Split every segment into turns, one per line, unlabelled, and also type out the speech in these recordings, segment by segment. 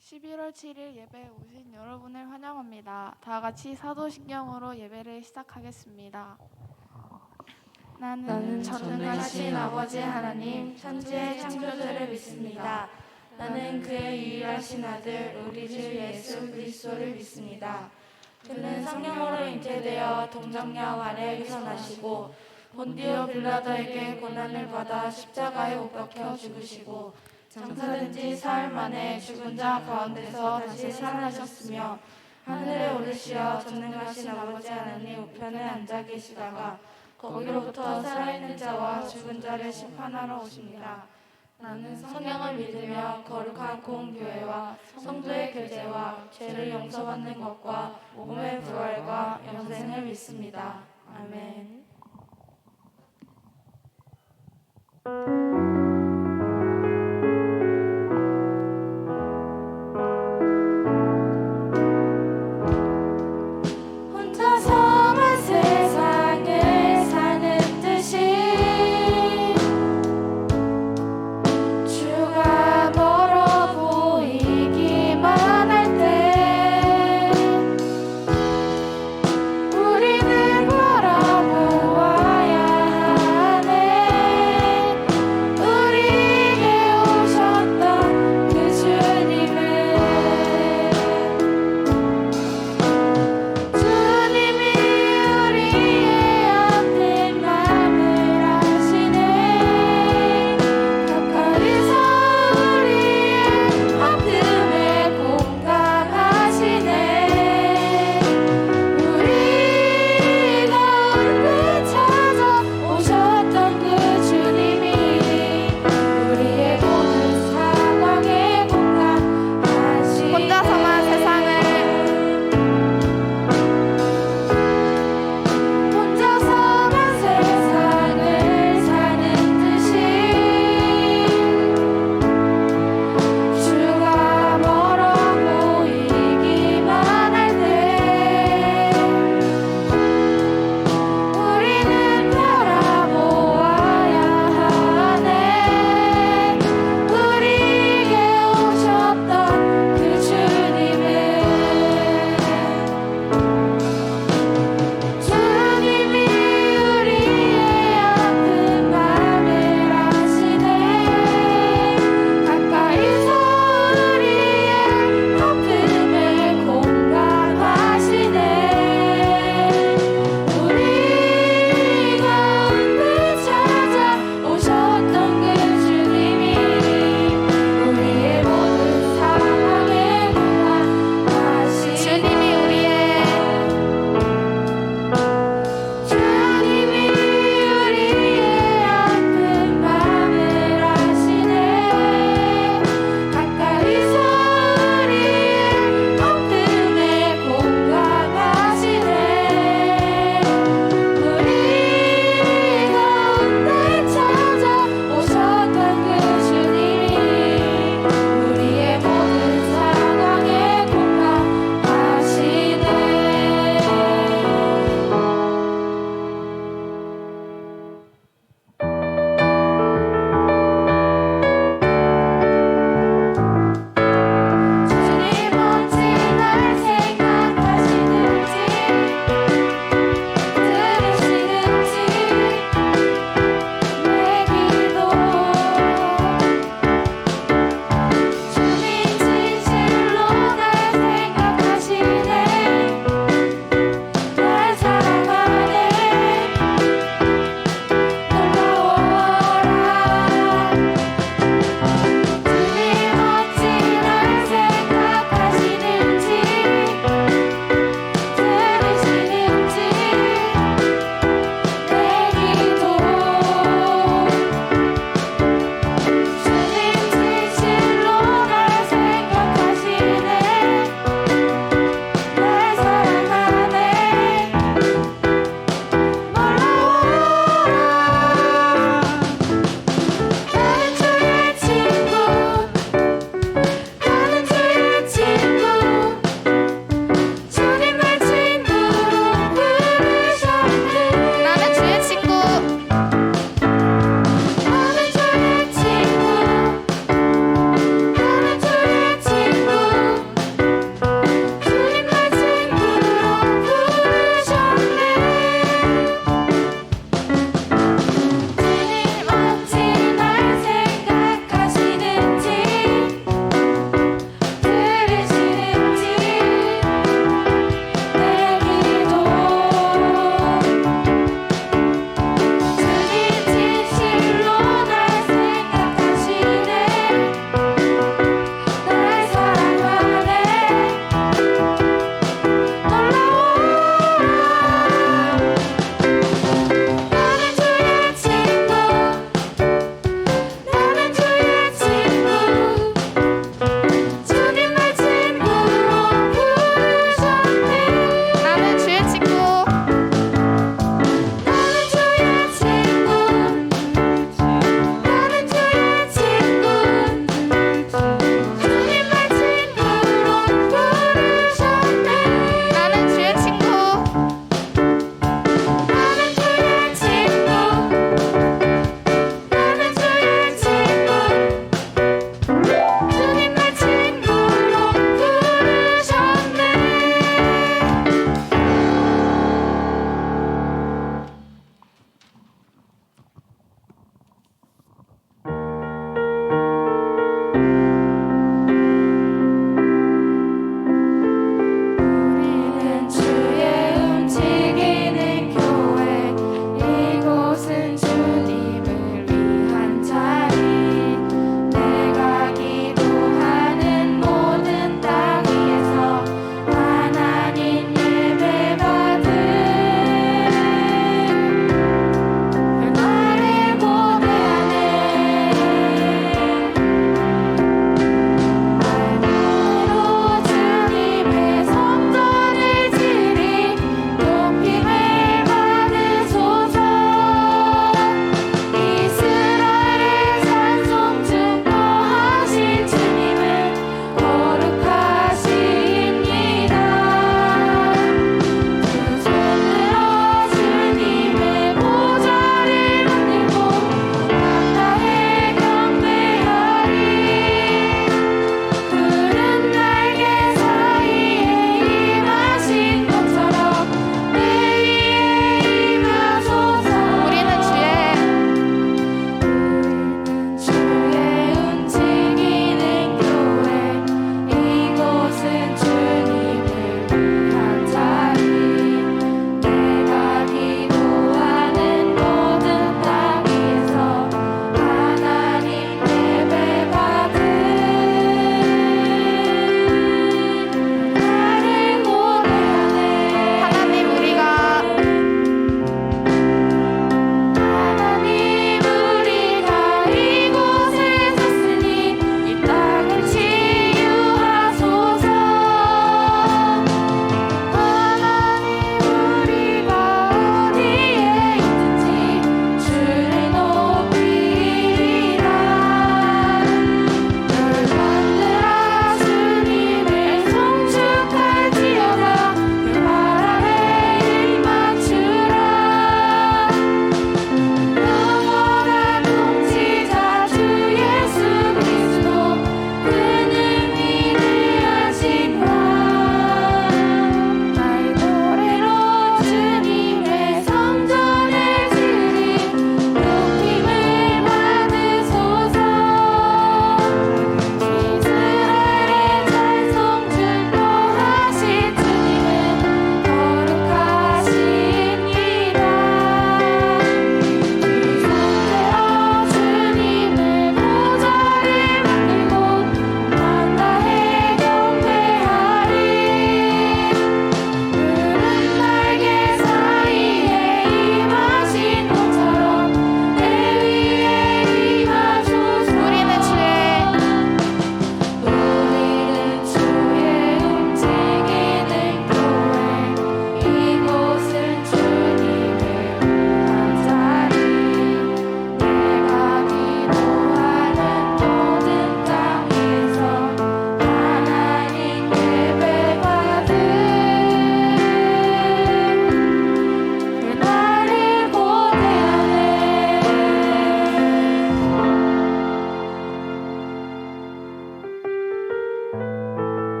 11월 7일 예배에 오신 여러분을 환영합니다. 다 같이 사도신경으로 예배를 시작하겠습니다.
나는 전능하신 아버지 하나님 천지의 창조주를 믿습니다. 나는 그의 유일하신 아들 우리 주 예수 그리스도를 믿습니다. 그는 성령으로 잉태되어 동정녀 마리아에게서 나시고 본디오 빌라도에게 고난을 받아 십자가에 못 박혀 죽으시고 장사된 지 사흘 만에 죽은 자 가운데서 다시 살아나셨으며 하늘에 오르시어 전능하신 아버지 하나님 우편에 앉아 계시다가 거기로부터 살아있는 자와 죽은 자를 심판하러 오십니다. 나는 성령을 믿으며 거룩한 공교회와 성도의 교제와 죄를 용서받는 것과 몸의 부활과 영생을 믿습니다. 아멘. 혼자서만 세상을 사는 듯이 주가 멀어 보이기만 할 때 우리는 바라보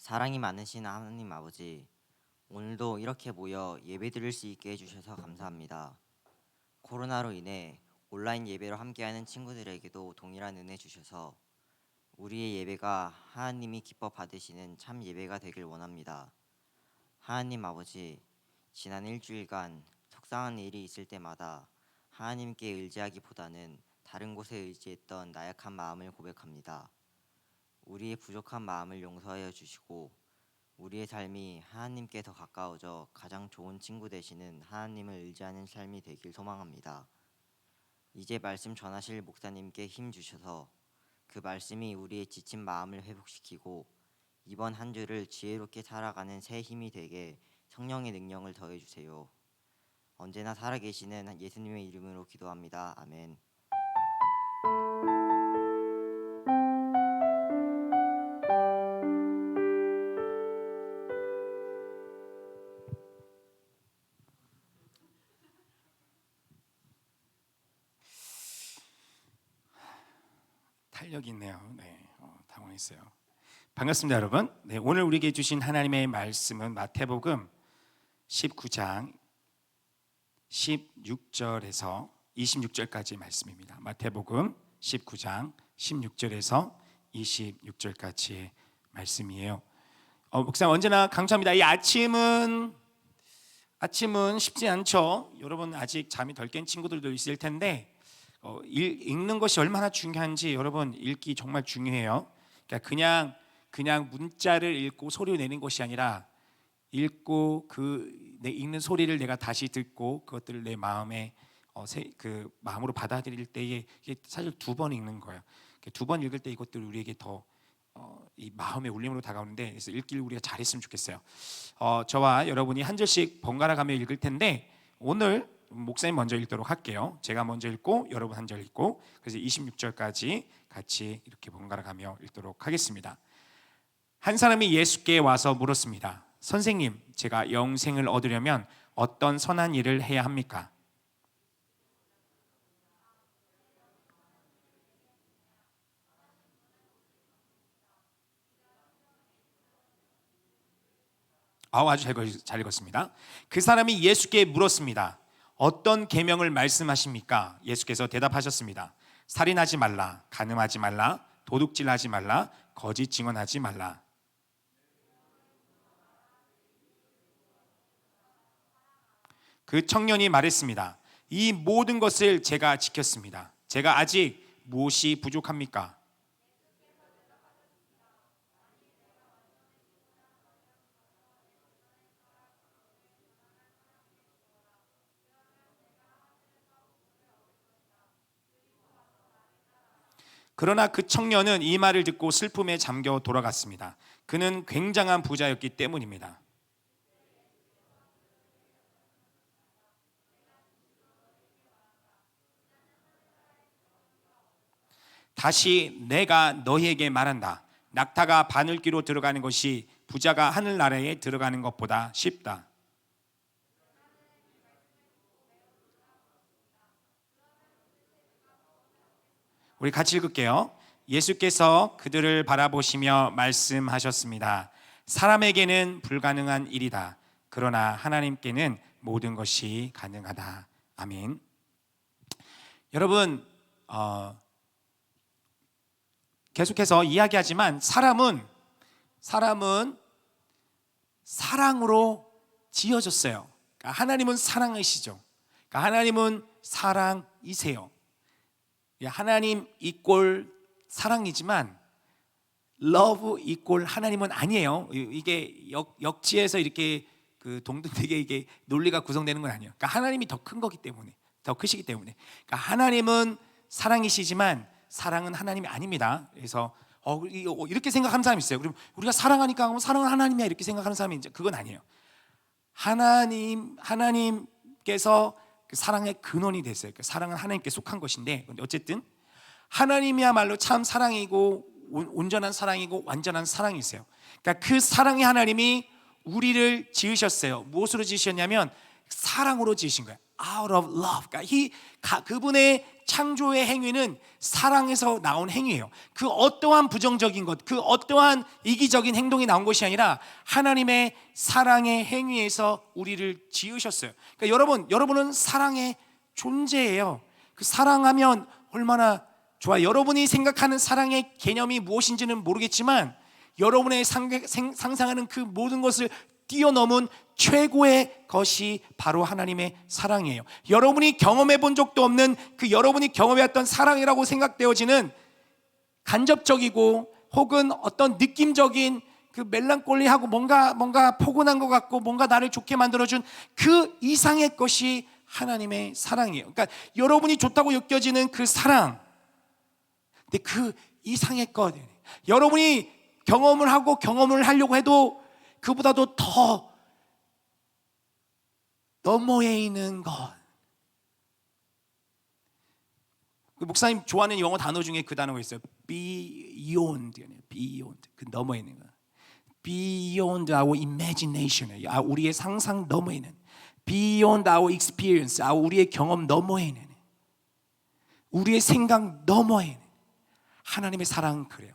사랑이 많으신 하나님 아버지, 오늘도 이렇게 모여 예배드릴 수 있게 해주셔서 감사합니다. 코로나로 인해 온라인 예배로 함께하는 친구들에게도 동일한 은혜 주셔서 우리의 예배가 하나님이 기뻐 받으시는 참 예배가 되길 원합니다. 하나님 아버지, 지난 일주일간 속상한 일이 있을 때마다 하나님께 의지하기보다는 다른 곳에 의지했던 나약한 마음을 고백합니다. 우리의 부족한 마음을 용서하여 주시고 우리의 삶이 하나님께 더 가까워져 가장 좋은 친구 되시는 하나님을 의지하는 삶이 되길 소망합니다. 이제 말씀 전하실 목사님께 힘 주셔서 그 말씀이 우리의 지친 마음을 회복시키고 이번 한 주를 지혜롭게 살아가는 새 힘이 되게 성령의 능력을 더해 주세요. 언제나 살아계시는 예수님의 이름으로 기도합니다. 아멘.
탄력이 있네요. 네, 당황했어요. 반갑습니다, 여러분. 네, 오늘 우리에게 주신 하나님의 말씀은 마태복음 19장 16절에서 26절까지 말씀입니다. 마태복음 19장 16절에서 26절까지의 말씀이에요. 목사님 언제나 강조합니다. 이 아침은 쉽지 않죠. 여러분 아직 잠이 덜 깬 친구들도 있을 텐데 읽는 것이 얼마나 중요한지 여러분 읽기 정말 중요해요. 그러니까 그냥 문자를 읽고 소리를 내는 것이 아니라 읽고 내 읽는 소리를 내가 다시 듣고 그것들을 내 마음에 그 마음으로 받아들일 때에 이게 사실 두 번 읽는 거예요. 두 번 읽을 때 이것들 우리에게 더 이 마음의 울림으로 다가오는데 그래서 읽기를 우리가 잘했으면 좋겠어요. 저와 여러분이 한 절씩 번갈아 가며 읽을 텐데 오늘 목사님 먼저 읽도록 할게요. 제가 먼저 읽고 여러분 한 절 읽고 그래서 26절까지 같이 이렇게 번갈아 가며 읽도록 하겠습니다. 한 사람이 예수께 와서 물었습니다. 선생님, 제가 영생을 얻으려면 어떤 선한 일을 해야 합니까? 아주 잘 읽었습니다. 그 사람이 예수께 물었습니다. 어떤 계명을 말씀하십니까? 예수께서 대답하셨습니다. 살인하지 말라, 간음하지 말라, 도둑질하지 말라, 거짓 증언하지 말라. 그 청년이 말했습니다. 이 모든 것을 제가 지켰습니다. 제가 아직 무엇이 부족합니까? 그러나 그 청년은 이 말을 듣고 슬픔에 잠겨 돌아갔습니다. 그는 굉장한 부자였기 때문입니다. 다시 내가 너희에게 말한다. 낙타가 바늘귀로 들어가는 것이 부자가 하늘나라에 들어가는 것보다 쉽다. 우리 같이 읽을게요. 예수께서 그들을 바라보시며 말씀하셨습니다. 사람에게는 불가능한 일이다. 그러나 하나님께는 모든 것이 가능하다. 아멘. 여러분 계속해서 이야기하지만 사람은 사랑으로 지어졌어요. 그러니까 하나님은 사랑이시죠. 그러니까 하나님은 사랑이세요. 하나님 이꼴 사랑이지만 love 이꼴 하나님은 아니에요. 이게 역지에서 이렇게 그 동등되게 이게 논리가 구성되는 건 아니에요. 그러니까 하나님이 더 큰 거기 때문에, 더 크시기 때문에. 그러니까 하나님은 사랑이시지만 사랑은 하나님이 아닙니다. 그래서 이렇게 생각하는 사람이 있어요. 그럼 우리가 사랑하니까 사랑은 하나님이야 이렇게 생각하는 사람이 이제 그건 아니에요. 하나님께서 그 사랑의 근원이 됐어요. 그 사랑은 하나님께 속한 것인데 어쨌든 하나님이야말로 참 사랑이고 온전한 사랑이고 완전한 사랑이세요. 그러니까 그 사랑의 하나님이 우리를 지으셨어요. 무엇으로 지으셨냐면 사랑으로 지으신 거예요. out of love. 그러니까 그분의 창조의 행위는 사랑에서 나온 행위예요. 그 어떠한 부정적인 것, 그 어떠한 이기적인 행동이 나온 것이 아니라 하나님의 사랑의 행위에서 우리를 지으셨어요. 그러니까 여러분은 사랑의 존재예요. 그 사랑하면 얼마나 좋아. 여러분이 생각하는 사랑의 개념이 무엇인지는 모르겠지만 여러분의 상상하는 그 모든 것을 뛰어넘은 최고의 것이 바로 하나님의 사랑이에요. 여러분이 경험해 본 적도 없는 그 여러분이 경험해왔던 사랑이라고 생각되어지는 간접적이고 혹은 어떤 느낌적인 그 멜랑콜리하고 뭔가 포근한 것 같고 뭔가 나를 좋게 만들어준 그 이상의 것이 하나님의 사랑이에요. 그러니까 여러분이 좋다고 느껴지는 그 사랑, 근데 그 이상의 것, 여러분이 경험을 하고 경험을 하려고 해도 그보다도 더 너머에 있는 것. 목사님 좋아하는 영어 단어 중에 그 단어가 있어요. beyond, 그 너머에 있는 것. beyond our imagination, 우리의 상상 너머에 있는, beyond our experience, 우리의 경험 너머에 있는, 우리의 생각 너머에 있는 하나님의 사랑은 그래요.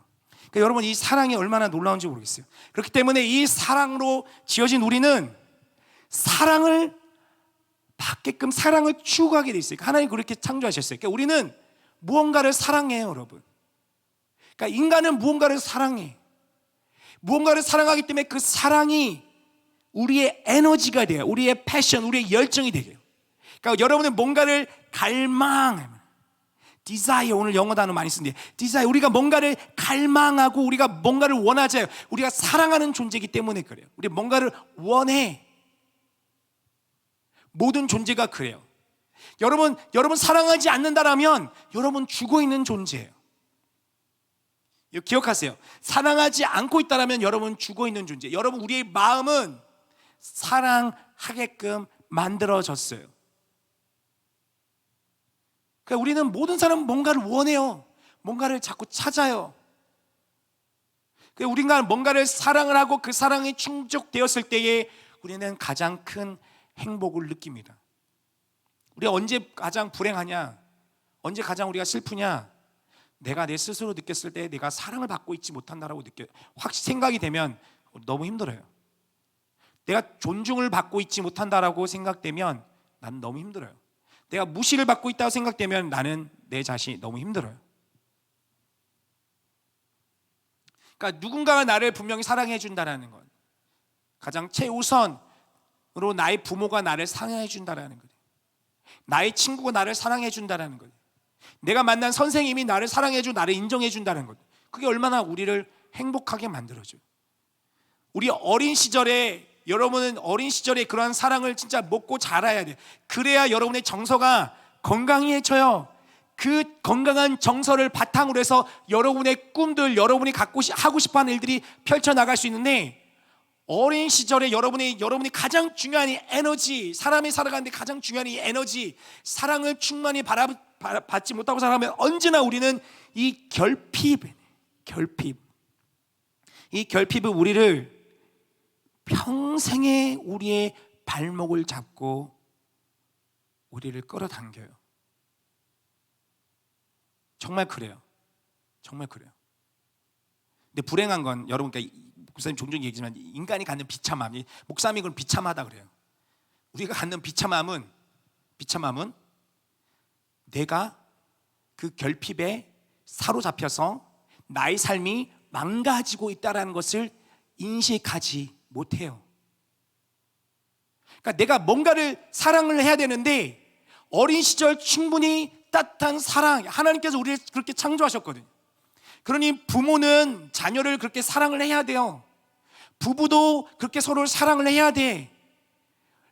그러니까 여러분, 이 사랑이 얼마나 놀라운지 모르겠어요. 그렇기 때문에 이 사랑으로 지어진 우리는 사랑을 받게끔 사랑을 추구하게 돼 있어요. 하나님 그렇게 창조하셨어요. 그러니까 우리는 무언가를 사랑해요, 여러분. 그러니까 인간은 무언가를 사랑해. 무언가를 사랑하기 때문에 그 사랑이 우리의 에너지가 돼요. 우리의 패션, 우리의 열정이 돼요. 그러니까 여러분은 뭔가를 갈망하면, desire, 오늘 영어 단어 많이 쓰는데 desire, 우리가 뭔가를 갈망하고 우리가 뭔가를 원하잖아요. 우리가 사랑하는 존재이기 때문에 그래요. 우리 뭔가를 원해. 모든 존재가 그래요. 여러분 사랑하지 않는다라면 여러분 죽어 있는 존재예요. 이거 기억하세요. 사랑하지 않고 있다라면 여러분 죽어 있는 존재. 여러분, 우리의 마음은 사랑하게끔 만들어졌어요. 그러니까 우리는 모든 사람은 뭔가를 원해요. 뭔가를 자꾸 찾아요. 그러니까 우리가 뭔가를 사랑을 하고 그 사랑이 충족되었을 때에 우리는 가장 큰 행복을 느낍니다. 우리가 언제 가장 불행하냐? 언제 가장 우리가 슬프냐? 내가 내 스스로 느꼈을 때 내가 사랑을 받고 있지 못한다라고 생각이 되면 너무 힘들어요. 내가 존중을 받고 있지 못한다라고 생각되면 나는 너무 힘들어요. 내가 무시를 받고 있다고 생각되면 나는 내 자신이 너무 힘들어요. 그러니까 누군가가 나를 분명히 사랑해 준다는 것, 가장 최우선으로 나의 부모가 나를 사랑해 준다는 것, 나의 친구가 나를 사랑해 준다는 것, 내가 만난 선생님이 나를 사랑해 주 나를 인정해 준다는 것, 그게 얼마나 우리를 행복하게 만들어줘요. 우리 어린 시절에, 여러분은 어린 시절에 그러한 사랑을 진짜 먹고 자라야 돼요. 그래야 여러분의 정서가 건강해져요. 그 건강한 정서를 바탕으로 해서 여러분의 꿈들, 여러분이 하고 싶어하는 일들이 펼쳐나갈 수 있는데, 어린 시절에 여러분이 가장 중요한 이 에너지, 사람이 살아가는데 가장 중요한 이 에너지, 사랑을 충만히 받지 못하고 살아가면 언제나 우리는 이 결핍, 이 결핍은 우리를 평생에 우리의 발목을 잡고 우리를 끌어당겨요. 정말 그래요. 정말 그래요. 근데 불행한 건, 여러분, 목사님 종종 얘기지만 인간이 갖는 비참함, 목사님이 그걸 비참하다 그래요. 우리가 갖는 비참함은 내가 그 결핍에 사로잡혀서 나의 삶이 망가지고 있다는 것을 인식하지 못해요. 그러니까 내가 뭔가를 사랑을 해야 되는데, 어린 시절 충분히 따뜻한 사랑, 하나님께서 우리를 그렇게 창조하셨거든요. 그러니 부모는 자녀를 그렇게 사랑을 해야 돼요. 부부도 그렇게 서로를 사랑을 해야 돼.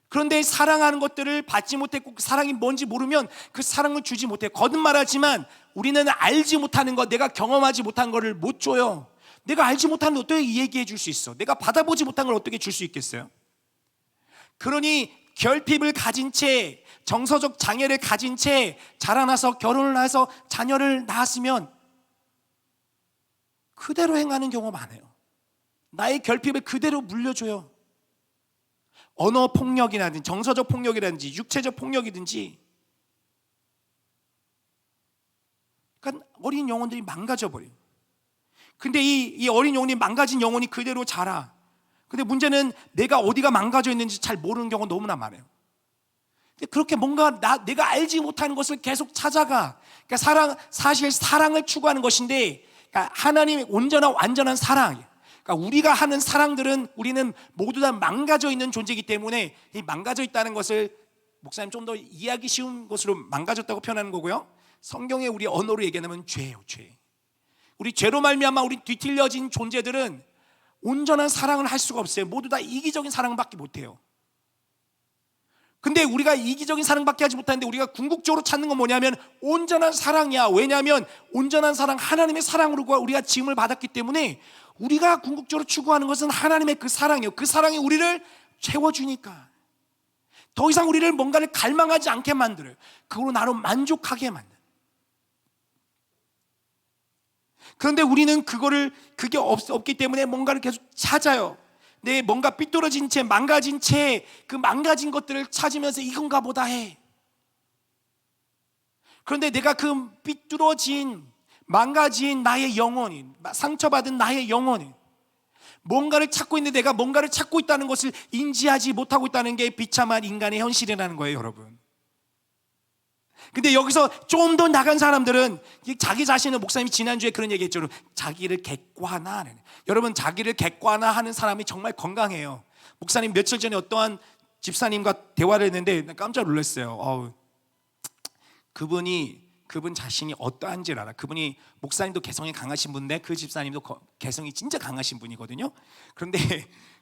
그런데 사랑하는 것들을 받지 못했고 그 사랑이 뭔지 모르면 그 사랑을 주지 못해요. 거듭말하지만 우리는 알지 못하는 것, 내가 경험하지 못한 것을 못 줘요. 내가 알지 못하는 걸 어떻게 얘기해 줄 수 있어? 내가 받아보지 못한 걸 어떻게 줄 수 있겠어요? 그러니 결핍을 가진 채, 정서적 장애를 가진 채 자라나서 결혼을 해서 자녀를 낳았으면 그대로 행하는 경우가 많아요. 나의 결핍을 그대로 물려줘요. 언어 폭력이라든지 정서적 폭력이라든지 육체적 폭력이든지, 그러니까 어린 영혼들이 망가져 버려요. 근데 이 어린 영혼이 망가진 영혼이 그대로 자라. 근데 문제는 내가 어디가 망가져 있는지 잘 모르는 경우가 너무나 많아요. 근데 그렇게 뭔가 내가 알지 못하는 것을 계속 찾아가. 그러니까 사실 사랑을 추구하는 것인데, 그러니까 하나님의 온전한 완전한 사랑. 그러니까 우리가 하는 사랑들은 우리는 모두 다 망가져 있는 존재이기 때문에, 이 망가져 있다는 것을 목사님 좀 더 이해하기 쉬운 것으로 망가졌다고 표현하는 거고요. 성경에 우리 언어로 얘기하면 죄예요, 죄. 우리 죄로 말미암아 우리 뒤틀려진 존재들은 온전한 사랑을 할 수가 없어요. 모두 다 이기적인 사랑밖에 못해요. 근데 우리가 이기적인 사랑밖에 하지 못하는데 우리가 궁극적으로 찾는 건 뭐냐면 온전한 사랑이야. 왜냐하면 온전한 사랑, 하나님의 사랑으로 우리가 지음을 받았기 때문에 우리가 궁극적으로 추구하는 것은 하나님의 그 사랑이에요. 그 사랑이 우리를 채워주니까 더 이상 우리를 뭔가를 갈망하지 않게 만들어요. 그걸로 나로 만족하게 만들어요. 그런데 우리는 그게 없기 때문에 뭔가를 계속 찾아요. 내 뭔가 삐뚤어진 채, 망가진 채, 그 망가진 것들을 찾으면서 이건가 보다 해. 그런데 내가 그 삐뚤어진, 망가진 나의 영혼이, 상처받은 나의 영혼이 뭔가를 찾고 있는데, 내가 뭔가를 찾고 있다는 것을 인지하지 못하고 있다는 게 비참한 인간의 현실이라는 거예요, 여러분. 근데 여기서 좀 더 나간 사람들은 자기 자신을, 목사님이 지난주에 그런 얘기 했죠. 자기를 객관화하는. 여러분, 자기를 객관화하는 사람이 정말 건강해요. 목사님 며칠 전에 어떠한 집사님과 대화를 했는데 깜짝 놀랐어요. 그분 자신이 어떠한지를 알아. 그분이 목사님도 개성이 강하신 분인데 그 집사님도 개성이 진짜 강하신 분이거든요. 그런데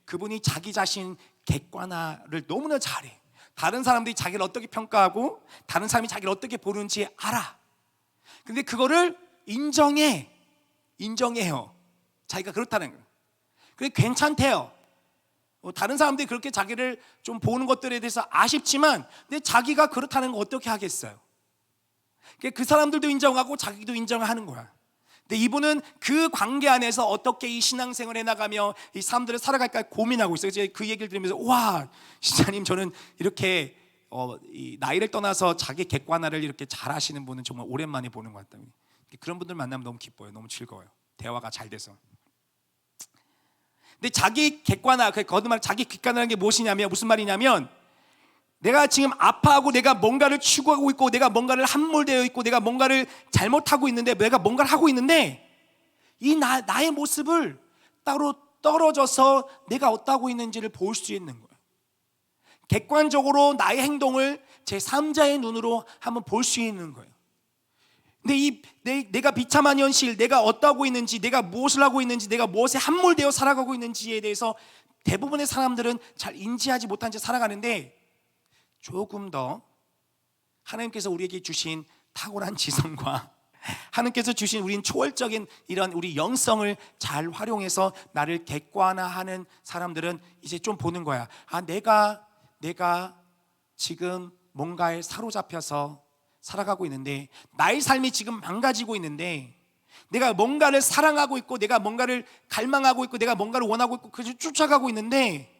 그분이 자기 자신 객관화를 너무나 잘해. 다른 사람들이 자기를 어떻게 평가하고 다른 사람이 자기를 어떻게 보는지 알아. 근데 그거를 인정해요. 자기가 그렇다는 거예요. 그게 괜찮대요. 다른 사람들이 그렇게 자기를 좀 보는 것들에 대해서 아쉽지만, 근데 자기가 그렇다는 거 어떻게 하겠어요? 그 사람들도 인정하고 자기도 인정하는 거야. 근데 이분은 그 관계 안에서 어떻게 이 신앙생활을 해나가며 이 사람들을 살아갈까 고민하고 있어요. 제가 그 얘기를 들으면서, 와, 시장님, 저는 이렇게 이 나이를 떠나서 자기 객관화를 이렇게 잘 하시는 분은 정말 오랜만에 보는 것 같다. 그런 분들 만나면 너무 기뻐요. 너무 즐거워요. 대화가 잘 돼서. 근데 자기 객관화, 거듭말 자기 객관화라는 게 무엇이냐면, 무슨 말이냐면, 내가 지금 아파하고 내가 뭔가를 추구하고 있고 내가 뭔가를 함몰되어 있고 내가 뭔가를 잘못하고 있는데, 내가 뭔가를 하고 있는데 이 나의 모습을 따로 떨어져서 내가 어떠하고 있는지를 볼 수 있는 거예요. 객관적으로 나의 행동을 제3자의 눈으로 한번 볼 수 있는 거예요. 근데 내가 비참한 현실, 내가 어떠하고 있는지, 내가 무엇을 하고 있는지, 내가 무엇에 함몰되어 살아가고 있는지에 대해서 대부분의 사람들은 잘 인지하지 못한 채 살아가는데, 조금 더 하나님께서 우리에게 주신 탁월한 지성과 하나님께서 주신 우린 초월적인 이런 우리 영성을 잘 활용해서 나를 객관화하는 사람들은 이제 좀 보는 거야. 내가 지금 뭔가에 사로잡혀서 살아가고 있는데, 나의 삶이 지금 망가지고 있는데, 내가 뭔가를 사랑하고 있고 내가 뭔가를 갈망하고 있고 내가 뭔가를 원하고 있고 그래서 쫓아가고 있는데,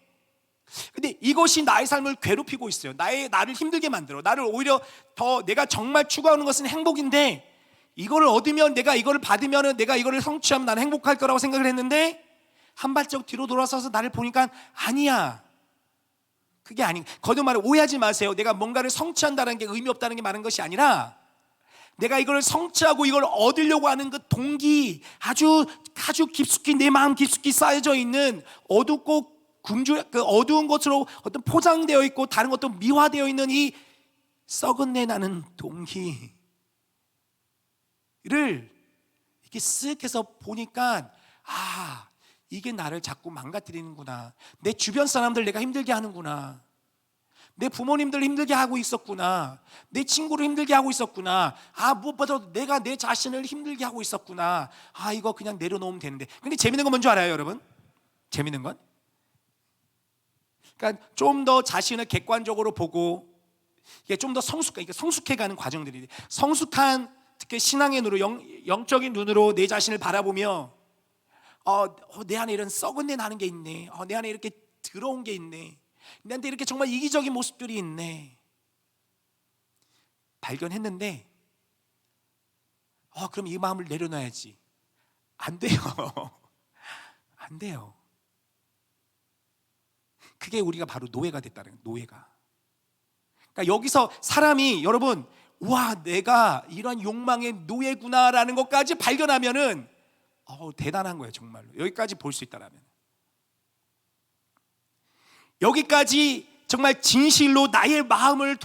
근데 이것이 나의 삶을 괴롭히고 있어요. 나를 힘들게 만들어. 나를 오히려 더, 내가 정말 추구하는 것은 행복인데, 이거를 얻으면, 내가 이거를 받으면, 내가 이거를 성취하면 나는 행복할 거라고 생각을 했는데, 한 발짝 뒤로 돌아서서 나를 보니까 아니야. 그게 아니. 거듭말해, 오해하지 마세요. 내가 뭔가를 성취한다는 게 의미 없다는 게 많은 것이 아니라, 내가 이걸 성취하고 이걸 얻으려고 하는 그 동기, 아주 깊숙이 내 마음 깊숙이 쌓여져 있는 어둡고 그 어두운 것으로 어떤 포장되어 있고 다른 것도 미화되어 있는 이 썩은 내 나는 동기를 이렇게 쓱 해서 보니까, 이게 나를 자꾸 망가뜨리는구나. 내 주변 사람들 내가 힘들게 하는구나. 내 부모님들 힘들게 하고 있었구나. 내 친구를 힘들게 하고 있었구나. 무엇보다도 내가 내 자신을 힘들게 하고 있었구나. 이거 그냥 내려놓으면 되는데. 근데 재밌는 건 뭔지 알아요, 여러분? 재밌는 건? 그러니까 좀 더 자신을 객관적으로 보고, 이게 좀 더 성숙해가는 과정들이, 성숙한 특히 신앙의 눈으로, 영적인 눈으로 내 자신을 바라보며, 내 안에 이런 썩은 내 나는 게 있네. 내 안에 이렇게 더러운 게 있네. 내한테 이렇게 정말 이기적인 모습들이 있네. 발견했는데 그럼 이 마음을 내려놔야지. 안 돼요. 안 돼요. 그게 우리가 바로 노예가 됐다는 거예요. 노예가. 그러니까 여기서 사람이 여러분 와 내가 이런 욕망의 노예구나라는 것까지 발견하면은 대단한 거예요. 정말로. 여기까지 볼 수 있다라면. 여기까지 정말 진실로 나의 마음을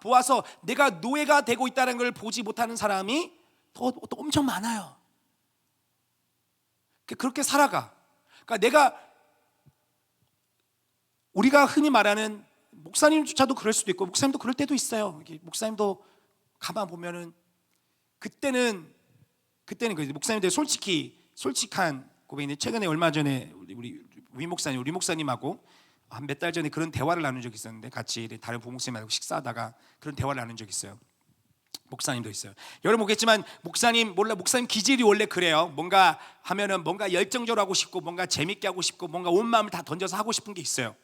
보아서 내가 노예가 되고 있다는 걸 보지 못하는 사람이 또 엄청 많아요. 그렇게 살아가. 그러니까 우리가 흔히 말하는 목사님조차도 그럴 수도 있고 목사님도 그럴 때도 있어요. 목사님도 가만 보면은 그때는 목사님들 솔직한 고백인데 최근에 얼마 전에 우리 목사님하고 한 몇 달 전에 그런 대화를 나눈 적이 있었는데 같이 다른 부목사님하고 식사하다가 그런 대화를 나눈 적이 있어요. 목사님도 있어요. 여러분 보겠지만 목사님 기질이 원래 그래요. 뭔가 하면은 뭔가 열정적으로 하고 싶고 뭔가 재밌게 하고 싶고 뭔가 온 마음을 다 던져서 하고 싶은 게 있어요.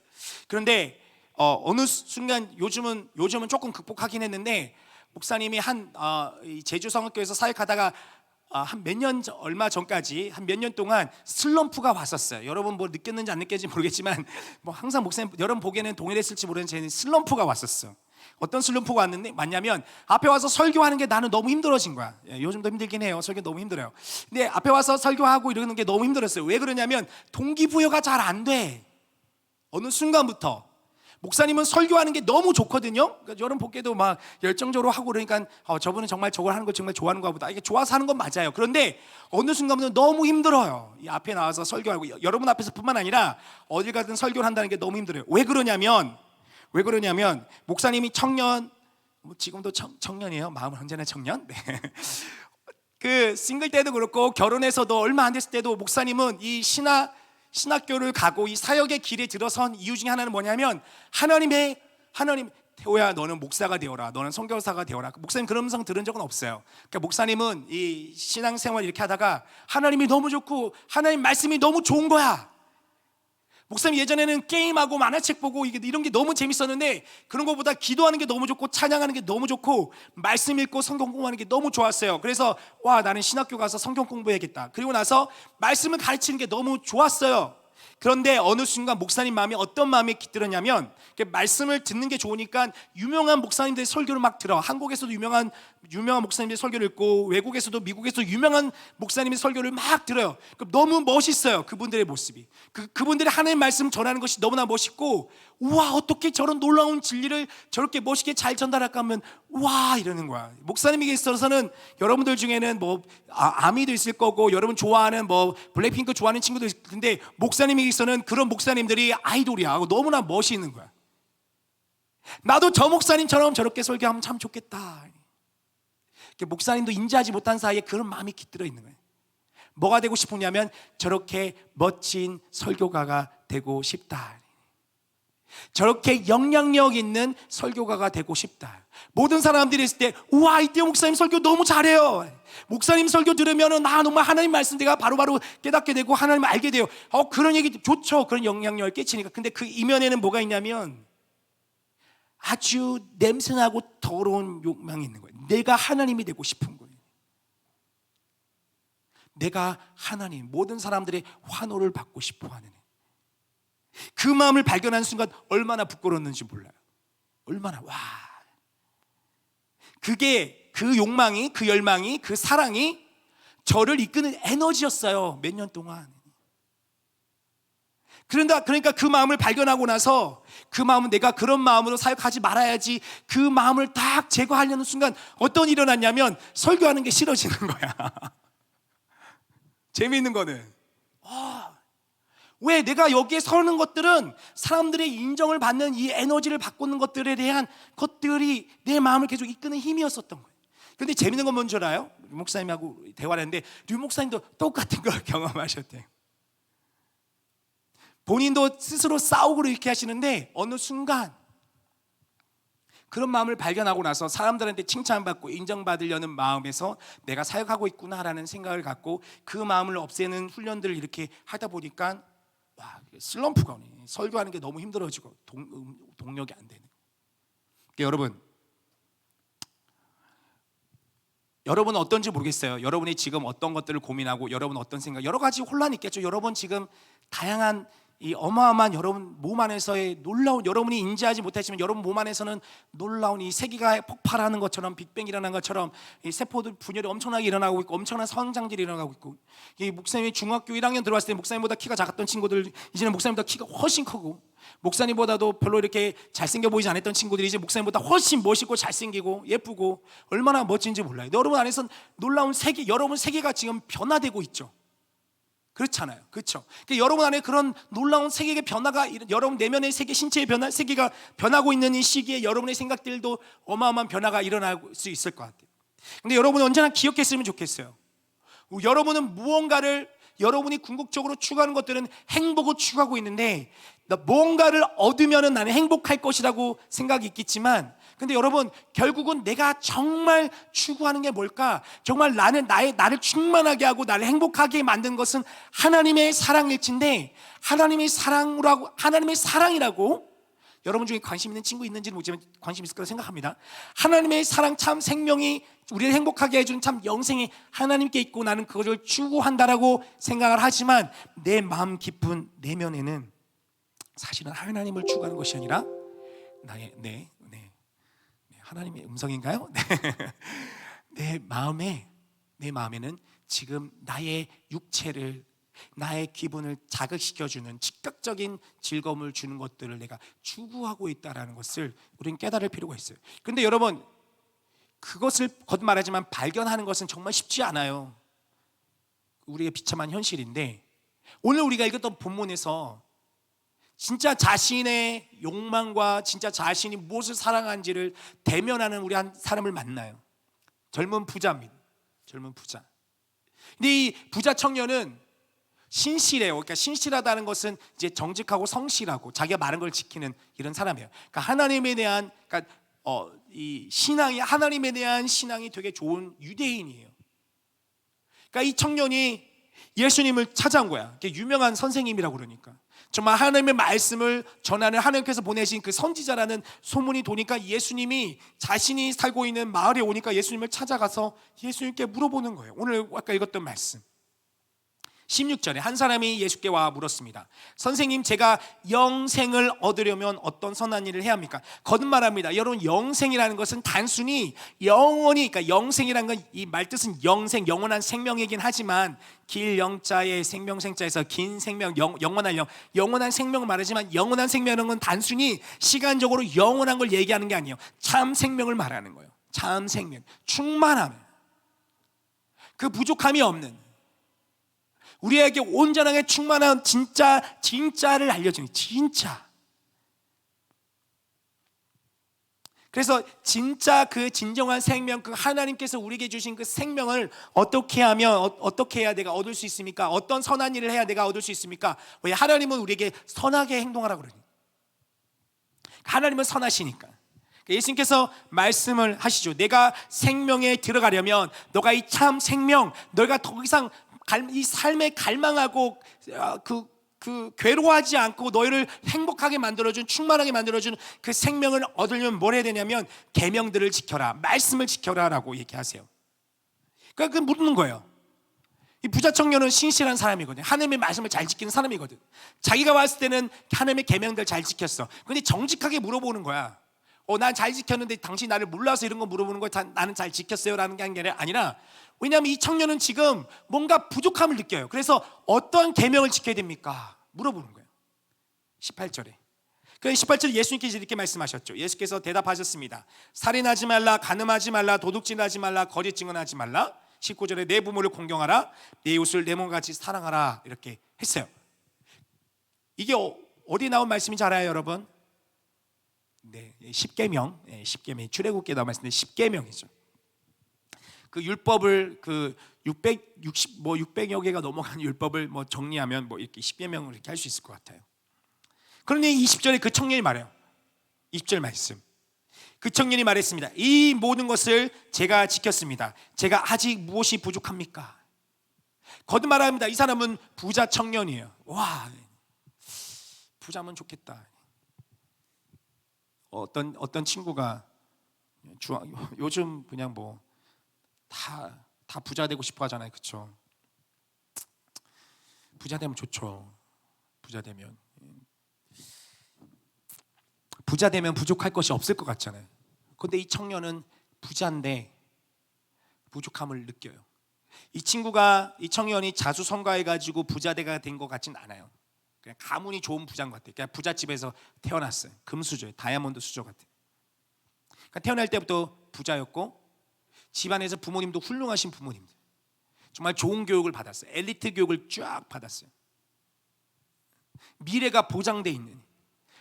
그런데 어느 순간 요즘은 조금 극복하긴 했는데 목사님이 제주 성악교회에서 사역하다가 한 얼마 전까지 한 몇 년 동안 슬럼프가 왔었어요. 여러분 뭐 느꼈는지 안 느꼈는지 모르겠지만 뭐 항상 목사님 여러분 보기에는 동일했을지 모르는데 저는 슬럼프가 왔었어. 어떤 슬럼프가 왔냐면 앞에 와서 설교하는 게 나는 너무 힘들어진 거야. 요즘도 힘들긴 해요. 설교 너무 힘들어요. 근데 앞에 와서 설교하고 이러는 게 너무 힘들었어요. 왜 그러냐면 동기부여가 잘 안 돼. 어느 순간부터 목사님은 설교하는 게 너무 좋거든요. 그러니까 여러분 보기에도 막 열정적으로 하고 그러니까 저분은 정말 저걸 하는 거 정말 좋아하는가 보다. 이게 좋아서 하는 건 맞아요. 그런데 어느 순간부터 너무 힘들어요. 이 앞에 나와서 설교하고 여러분 앞에서뿐만 아니라 어딜 가든 설교를 한다는 게 너무 힘들어요. 왜 그러냐면 목사님이 청년, 지금도 청년이에요. 마음은 언제나 청년. 네. 그 싱글 때도 그렇고 결혼해서도 얼마 안 됐을 때도 목사님은 이 신학교를 가고 이 사역의 길에 들어선 이유 중에 하나는 뭐냐면 하나님 태호야 너는 목사가 되어라, 너는 선교사가 되어라. 목사님 그런 음성 들은 적은 없어요. 그러니까 목사님은 이 신앙생활 이렇게 하다가 하나님이 너무 좋고 하나님 말씀이 너무 좋은 거야. 목사님 예전에는 게임하고 만화책 보고 이런 게 너무 재밌었는데 그런 것보다 기도하는 게 너무 좋고 찬양하는 게 너무 좋고 말씀 읽고 성경 공부하는 게 너무 좋았어요. 그래서 나는 신학교 가서 성경 공부해야겠다. 그리고 나서 말씀을 가르치는 게 너무 좋았어요. 그런데 어느 순간 목사님 마음이 어떤 마음이 깃들었냐면 말씀을 듣는 게 좋으니까 유명한 목사님들의 설교를 막 들어. 한국에서도 유명한 목사님들의 설교를 읽고 외국에서도 미국에서도 유명한 목사님의 설교를 막 들어요. 너무 멋있어요. 그분들의 모습이. 그분들의 하나님의 말씀 전하는 것이 너무나 멋있고 우와 어떻게 저런 놀라운 진리를 저렇게 멋있게 잘 전달할까 하면 와 이러는 거야. 목사님에게 있어서는 여러분들 중에는 아미도 있을 거고 여러분 좋아하는 블랙핑크 좋아하는 친구도 있을 텐데 목사님에게 있어서는 그런 목사님들이 아이돌이야. 너무나 멋이 있는 거야. 나도 저 목사님처럼 저렇게 설교하면 참 좋겠다. 목사님도 인지하지 못한 사이에 그런 마음이 깃들어 있는 거예요. 뭐가 되고 싶으냐면 저렇게 멋진 설교가가 되고 싶다. 저렇게 영향력 있는 설교가가 되고 싶다. 모든 사람들이 있을 때 우와 이때 목사님 설교 너무 잘해요. 목사님 설교 들으면 정말 하나님 말씀 내가 바로바로 깨닫게 되고 하나님을 알게 돼요. 그런 얘기 좋죠. 그런 영향력을 끼치니까. 근데 그 이면에는 뭐가 있냐면 아주 냄새나고 더러운 욕망이 있는 거예요. 내가 하나님이 되고 싶은 거예요. 내가 하나님, 모든 사람들의 환호를 받고 싶어하는 그 마음을 발견한 순간 얼마나 부끄러웠는지 몰라요. 얼마나 그게 그 욕망이, 그 열망이, 그 사랑이 저를 이끄는 에너지였어요. 몇 년 동안. 그러니까 그 마음을 발견하고 나서 그 마음은 내가 그런 마음으로 사역하지 말아야지 그 마음을 딱 제거하려는 순간 어떤 일이 일어났냐면 설교하는 게 싫어지는 거야. 재미있는 거는 왜 내가 여기에 서는 것들은 사람들의 인정을 받는 이 에너지를 바꾸는 것들에 대한 것들이 내 마음을 계속 이끄는 힘이었었던 거예요. 그런데 재미있는 건 뭔지 알아요? 류 목사님하고 대화를 했는데 류 목사님도 똑같은 걸 경험하셨대요. 본인도 스스로 싸우고 이렇게 하시는데 어느 순간 그런 마음을 발견하고 나서 사람들한테 칭찬받고 인정받으려는 마음에서 내가 사역하고 있구나라는 생각을 갖고 그 마음을 없애는 훈련들을 이렇게 하다 보니까 와, 슬럼프가 오네. 설교하는 게 너무 힘들어지고 동력이 안 되는. 그러니까 여러분은 어떤지 모르겠어요. 여러분이 지금 어떤 것들을 고민하고 여러분 어떤 생각, 여러 가지 혼란이 있겠죠. 여러분 지금 다양한 이 어마어마한 여러분 몸 안에서의 놀라운, 여러분이 인지하지 못했지만 여러분 몸 안에서는 놀라운 이 세계가 폭발하는 것처럼, 빅뱅이 일어난 것처럼 이 세포들 분열이 엄청나게 일어나고 있고 엄청난 성장들이 일어나고 있고, 이 목사님이 중학교 1학년 들어왔을 때 목사님보다 키가 작았던 친구들 이제는 목사님보다 키가 훨씬 크고, 목사님보다도 별로 이렇게 잘생겨 보이지 않았던 친구들이 이제 목사님보다 훨씬 멋있고 잘생기고 예쁘고 얼마나 멋진지 몰라요. 여러분 안에서는 놀라운 세계, 여러분 세계가 지금 변화되고 있죠. 그렇잖아요. 그렇죠? 그러니까 여러분 안에 그런 놀라운 세계의 변화가, 여러분 내면의 세계, 신체의 변화, 세계가 변하고 있는 이 시기에 여러분의 생각들도 어마어마한 변화가 일어날 수 있을 것 같아요. 근데 여러분은 언제나 기억했으면 좋겠어요. 여러분은 무언가를, 여러분이 궁극적으로 추구하는 것들은 행복을 추구하고 있는데, 무언가를 얻으면 나는 행복할 것이라고 생각이 있겠지만, 근데 여러분 결국은 내가 정말 추구하는 게 뭘까? 정말 나를 충만하게 하고 나를 행복하게 만든 것은 하나님의 사랑일진데, 하나님의 사랑이라고 여러분 중에 관심 있는 친구 있는지는 모르지만 관심 있을 거라 생각합니다. 하나님의 사랑, 참 생명이 우리를 행복하게 해주는 참 영생이 하나님께 있고 나는 그것을 추구한다라고 생각을 하지만, 내 마음 깊은 내면에는 사실은 하나님을 추구하는 것이 아니라 하나님의 음성인가요? 내 마음에는 지금 나의 육체를, 나의 기분을 자극시켜주는 즉각적인 즐거움을 주는 것들을 내가 추구하고 있다는 것을 우리는 깨달을 필요가 있어요. 근데 여러분, 그것을 거듭말하지만 발견하는 것은 정말 쉽지 않아요. 우리의 비참한 현실인데, 오늘 우리가 읽었던 본문에서 진짜 자신의 욕망과 진짜 자신이 무엇을 사랑하는지를 대면하는 우리 한 사람을 만나요. 젊은 부자입니다. 젊은 부자. 근데 이 부자 청년은 신실해요. 그러니까 신실하다는 것은 이제 정직하고 성실하고 자기가 말한 걸 지키는 이런 사람이에요. 그러니까 하나님에 대한, 이 신앙이, 하나님에 대한 신앙이 되게 좋은 유대인이에요. 그러니까 이 청년이 예수님을 찾아온 거야. 유명한 선생님이라고 그러니까. 정말 하나님의 말씀을 전하는, 하나님께서 보내신 그 선지자라는 소문이 도니까 예수님이 자신이 살고 있는 마을에 오니까 예수님을 찾아가서 예수님께 물어보는 거예요. 오늘 아까 읽었던 말씀 16절에 한 사람이 예수께 와 물었습니다. 선생님, 제가 영생을 얻으려면 어떤 선한 일을 해야 합니까? 거듭말합니다. 여러분, 영생이라는 것은 단순히 영원히, 그러니까 영생이라는 건 이 말뜻은 영생, 영원한 생명이긴 하지만, 길 영자의 생명생자에서 긴 생명, 영원한 생명을 말하지만, 영원한 생명이라는 건 단순히 시간적으로 영원한 걸 얘기하는 게 아니에요. 참 생명을 말하는 거예요. 참 생명, 충만함, 그 부족함이 없는, 우리에게 온전하게 충만한 진짜를 알려주는, 진짜. 그래서 진짜 그 진정한 생명, 그 하나님께서 우리에게 주신 그 생명을 어떻게 해야 내가 얻을 수 있습니까? 어떤 선한 일을 해야 내가 얻을 수 있습니까? 왜? 하나님은 우리에게 선하게 행동하라고 그러니. 하나님은 선하시니까. 예수님께서 말씀을 하시죠. 내가 생명에 들어가려면 너가 이 참 생명, 너가 더 이상 이 삶에 갈망하고 그 괴로워하지 않고 너희를 행복하게 만들어준, 충만하게 만들어준 그 생명을 얻으려면 뭘 해야 되냐면 계명들을 지켜라, 말씀을 지켜라라고 얘기하세요. 그러니까 묻는 거예요. 이 부자 청년은 신실한 사람이거든. 하나님의 말씀을 잘 지키는 사람이거든. 자기가 봤을 때는 하나님의 계명들 잘 지켰어. 근데 정직하게 물어보는 거야. 난 잘 지켰는데 당신 나를 몰라서 이런 거 물어보는 거야. 나는 잘 지켰어요 라는 게 아니라, 왜냐하면 이 청년은 지금 뭔가 부족함을 느껴요. 그래서 어떤 계명을 지켜야 됩니까? 물어보는 거예요. 18절에. 그 18절에 예수님께서 이렇게 말씀하셨죠. 예수께서 대답하셨습니다. 살인하지 말라, 간음하지 말라, 도둑질하지 말라, 거짓 증언하지 말라. 19절에 내 부모를 공경하라, 내 이웃을 내 몸같이 사랑하라, 이렇게 했어요. 이게 어디 나온 말씀인지 알아요, 여러분? 네, 10계명, 10계명, 출애굽기에 나온 말씀인데 10계명이죠. 그 율법을 그 600여 개가 넘어간 율법을 정리하면 이렇게 10계명을 이렇게 할 수 있을 것 같아요. 그런데 20절에 그 청년이 말해요. 20절 말씀. 그 청년이 말했습니다. 이 모든 것을 제가 지켰습니다. 제가 아직 무엇이 부족합니까? 거듭말합니다. 이 사람은 부자 청년이에요. 와, 부자면 좋겠다. 어떤 친구가 요즘 그냥 뭐 다 부자 되고 싶어 하잖아요, 그렇죠? 부자 되면 좋죠. 부자 되면 부족할 것이 없을 것 같잖아요. 그런데 이 청년은 부자인데 부족함을 느껴요. 이 청년이 자수성가해가지고 부자대가 된 것 같진 않아요. 그냥 가문이 좋은 부자인 것 같아요. 그냥 부잣집에서 태어났어요. 금수저, 다이아몬드 수저 같아요. 그러니까 태어날 때부터 부자였고 집안에서 부모님도 훌륭하신 부모님들, 정말 좋은 교육을 받았어요. 엘리트 교육을 쫙 받았어요. 미래가 보장돼 있는.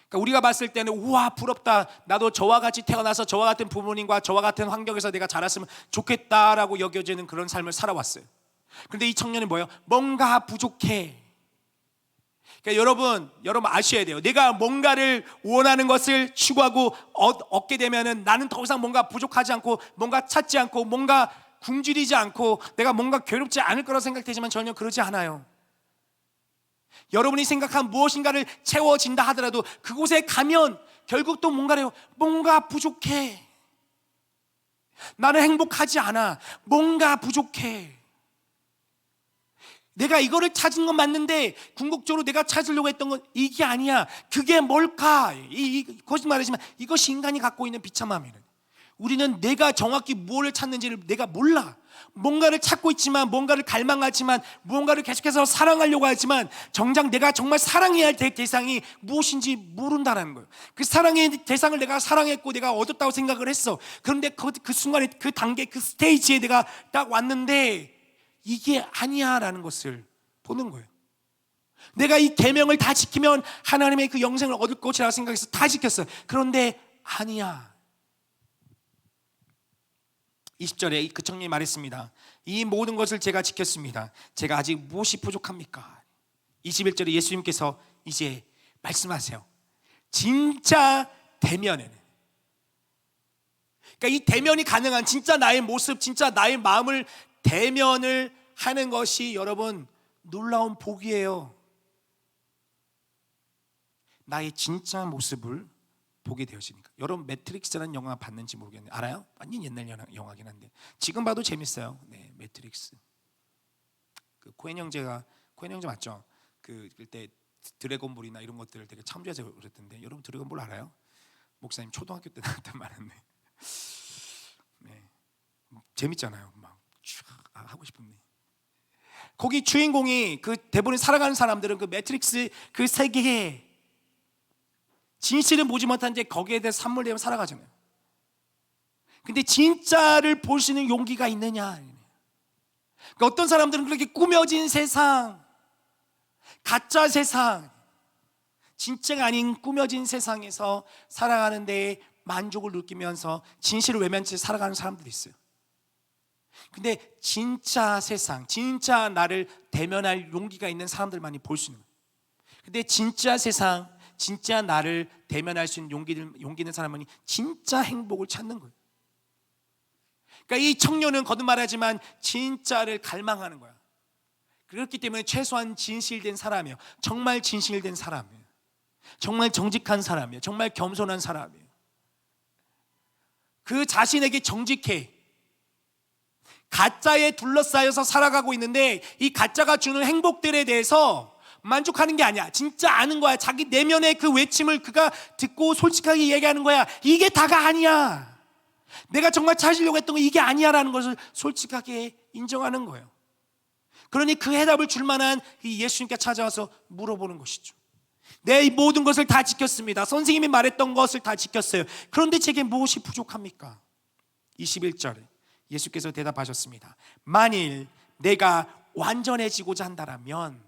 그러니까 우리가 봤을 때는 우와 부럽다, 나도 저와 같이 태어나서 저와 같은 부모님과 저와 같은 환경에서 내가 자랐으면 좋겠다라고 여겨지는 그런 삶을 살아왔어요. 그런데 이 청년이 뭐예요? 뭔가 부족해. 그러니까 여러분 아셔야 돼요. 내가 뭔가를 원하는 것을 추구하고 얻게 되면은 나는 더 이상 뭔가 부족하지 않고 뭔가 찾지 않고 뭔가 굶주리지 않고 내가 뭔가 괴롭지 않을 거라고 생각되지만 전혀 그러지 않아요. 여러분이 생각한 무엇인가를 채워진다 하더라도 그곳에 가면 결국 또 뭔가 부족해. 나는 행복하지 않아. 뭔가 부족해. 내가 이거를 찾은 건 맞는데 궁극적으로 내가 찾으려고 했던 건 이게 아니야. 그게 뭘까? 거짓말이지만 이것이 인간이 갖고 있는 비참함이에요. 우리는 내가 정확히 무엇을 찾는지를 내가 몰라. 뭔가를 찾고 있지만, 뭔가를 갈망하지만, 무언가를 계속해서 사랑하려고 하지만 정작 내가 정말 사랑해야 할 대상이 무엇인지 모른다는 거예요. 그 사랑의 대상을 내가 사랑했고 내가 얻었다고 생각을 했어. 그런데 그 순간에 그 단계 그 스테이지에 내가 딱 왔는데 이게 아니야 라는 것을 보는 거예요. 내가 이 계명을 다 지키면 하나님의 그 영생을 얻을 것이라고 생각해서 다 지켰어요. 그런데 아니야. 20절에 그 청년이 말했습니다. 이 모든 것을 제가 지켰습니다. 제가 아직 무엇이 부족합니까? 21절에 예수님께서 이제 말씀하세요. 진짜 대면에는, 그러니까 이 대면이 가능한 진짜 나의 모습, 진짜 나의 마음을 대면을 하는 것이 여러분 놀라운 복이에요. 나의 진짜 모습을 보게 되어지니까. 여러분 매트릭스라는 영화 봤는지 모르겠는데 알아요? 완전 옛날 영화긴 한데 지금 봐도 재밌어요. 네, 매트릭스. 그 코엔 형제 맞죠? 그때 드래곤볼이나 이런 것들을 되게 참조해서 그랬던데 여러분 드래곤볼 알아요? 목사님 초등학교 때 나왔단 말인데 네, 재밌잖아요. 막 하고 싶은데 거기 주인공이 그 대본에 살아가는 사람들은 그 매트릭스 그 세계에 진실은 보지 못한 채 거기에 대해 산물되면 살아가잖아요. 근데 진짜를 볼 수 있는 용기가 있느냐? 그러니까 어떤 사람들은 그렇게 꾸며진 세상, 가짜 세상, 진짜가 아닌 꾸며진 세상에서 살아가는 데에 만족을 느끼면서 진실을 외면하지 살아가는 사람들이 있어요. 근데 진짜 세상, 진짜 나를 대면할 용기가 있는 사람들만이 볼 수 있는 거예요. 근데 진짜 세상, 진짜 나를 대면할 수 있는 용기 있는 사람만이 진짜 행복을 찾는 거예요. 그러니까 이 청년은 거듭말하지만 진짜를 갈망하는 거야. 그렇기 때문에 최소한 진실된 사람이에요. 정말 진실된 사람이에요. 정말 정직한 사람이에요. 정말 겸손한 사람이에요. 그 자신에게 정직해. 가짜에 둘러싸여서 살아가고 있는데 이 가짜가 주는 행복들에 대해서 만족하는 게 아니야. 진짜 아는 거야. 자기 내면의 그 외침을 그가 듣고 솔직하게 얘기하는 거야. 이게 다가 아니야. 내가 정말 찾으려고 했던 거 이게 아니야 라는 것을 솔직하게 인정하는 거예요. 그러니 그 해답을 줄 만한 이 예수님께 찾아와서 물어보는 것이죠. 내 이 모든 것을 다 지켰습니다. 선생님이 말했던 것을 다 지켰어요. 그런데 제게 무엇이 부족합니까? 21절에 예수께서 대답하셨습니다. 만일 내가 완전해지고자 한다면,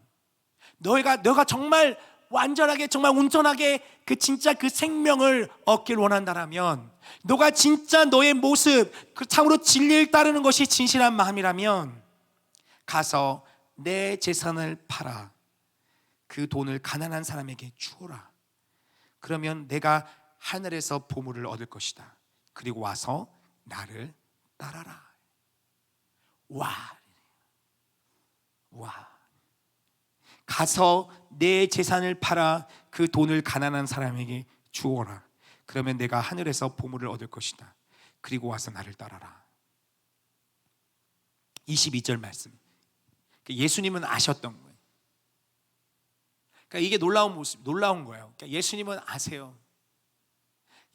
너가 정말 완전하게 정말 온전하게 그 진짜 그 생명을 얻길 원한다면, 너가 진짜 너의 모습 그 참으로 진리를 따르는 것이 진실한 마음이라면 가서 내 재산을 팔아 그 돈을 가난한 사람에게 주어라. 그러면 내가 하늘에서 보물을 얻을 것이다. 그리고 와서 나를 따라라. 와. 가서 내 재산을 팔아 그 돈을 가난한 사람에게 주어라. 그러면 내가 하늘에서 보물을 얻을 것이다. 그리고 와서 나를 따라라. 22절 말씀. 예수님은 아셨던 거예요. 그러니까 이게 놀라운 모습, 놀라운 거예요. 그러니까 예수님은 아세요.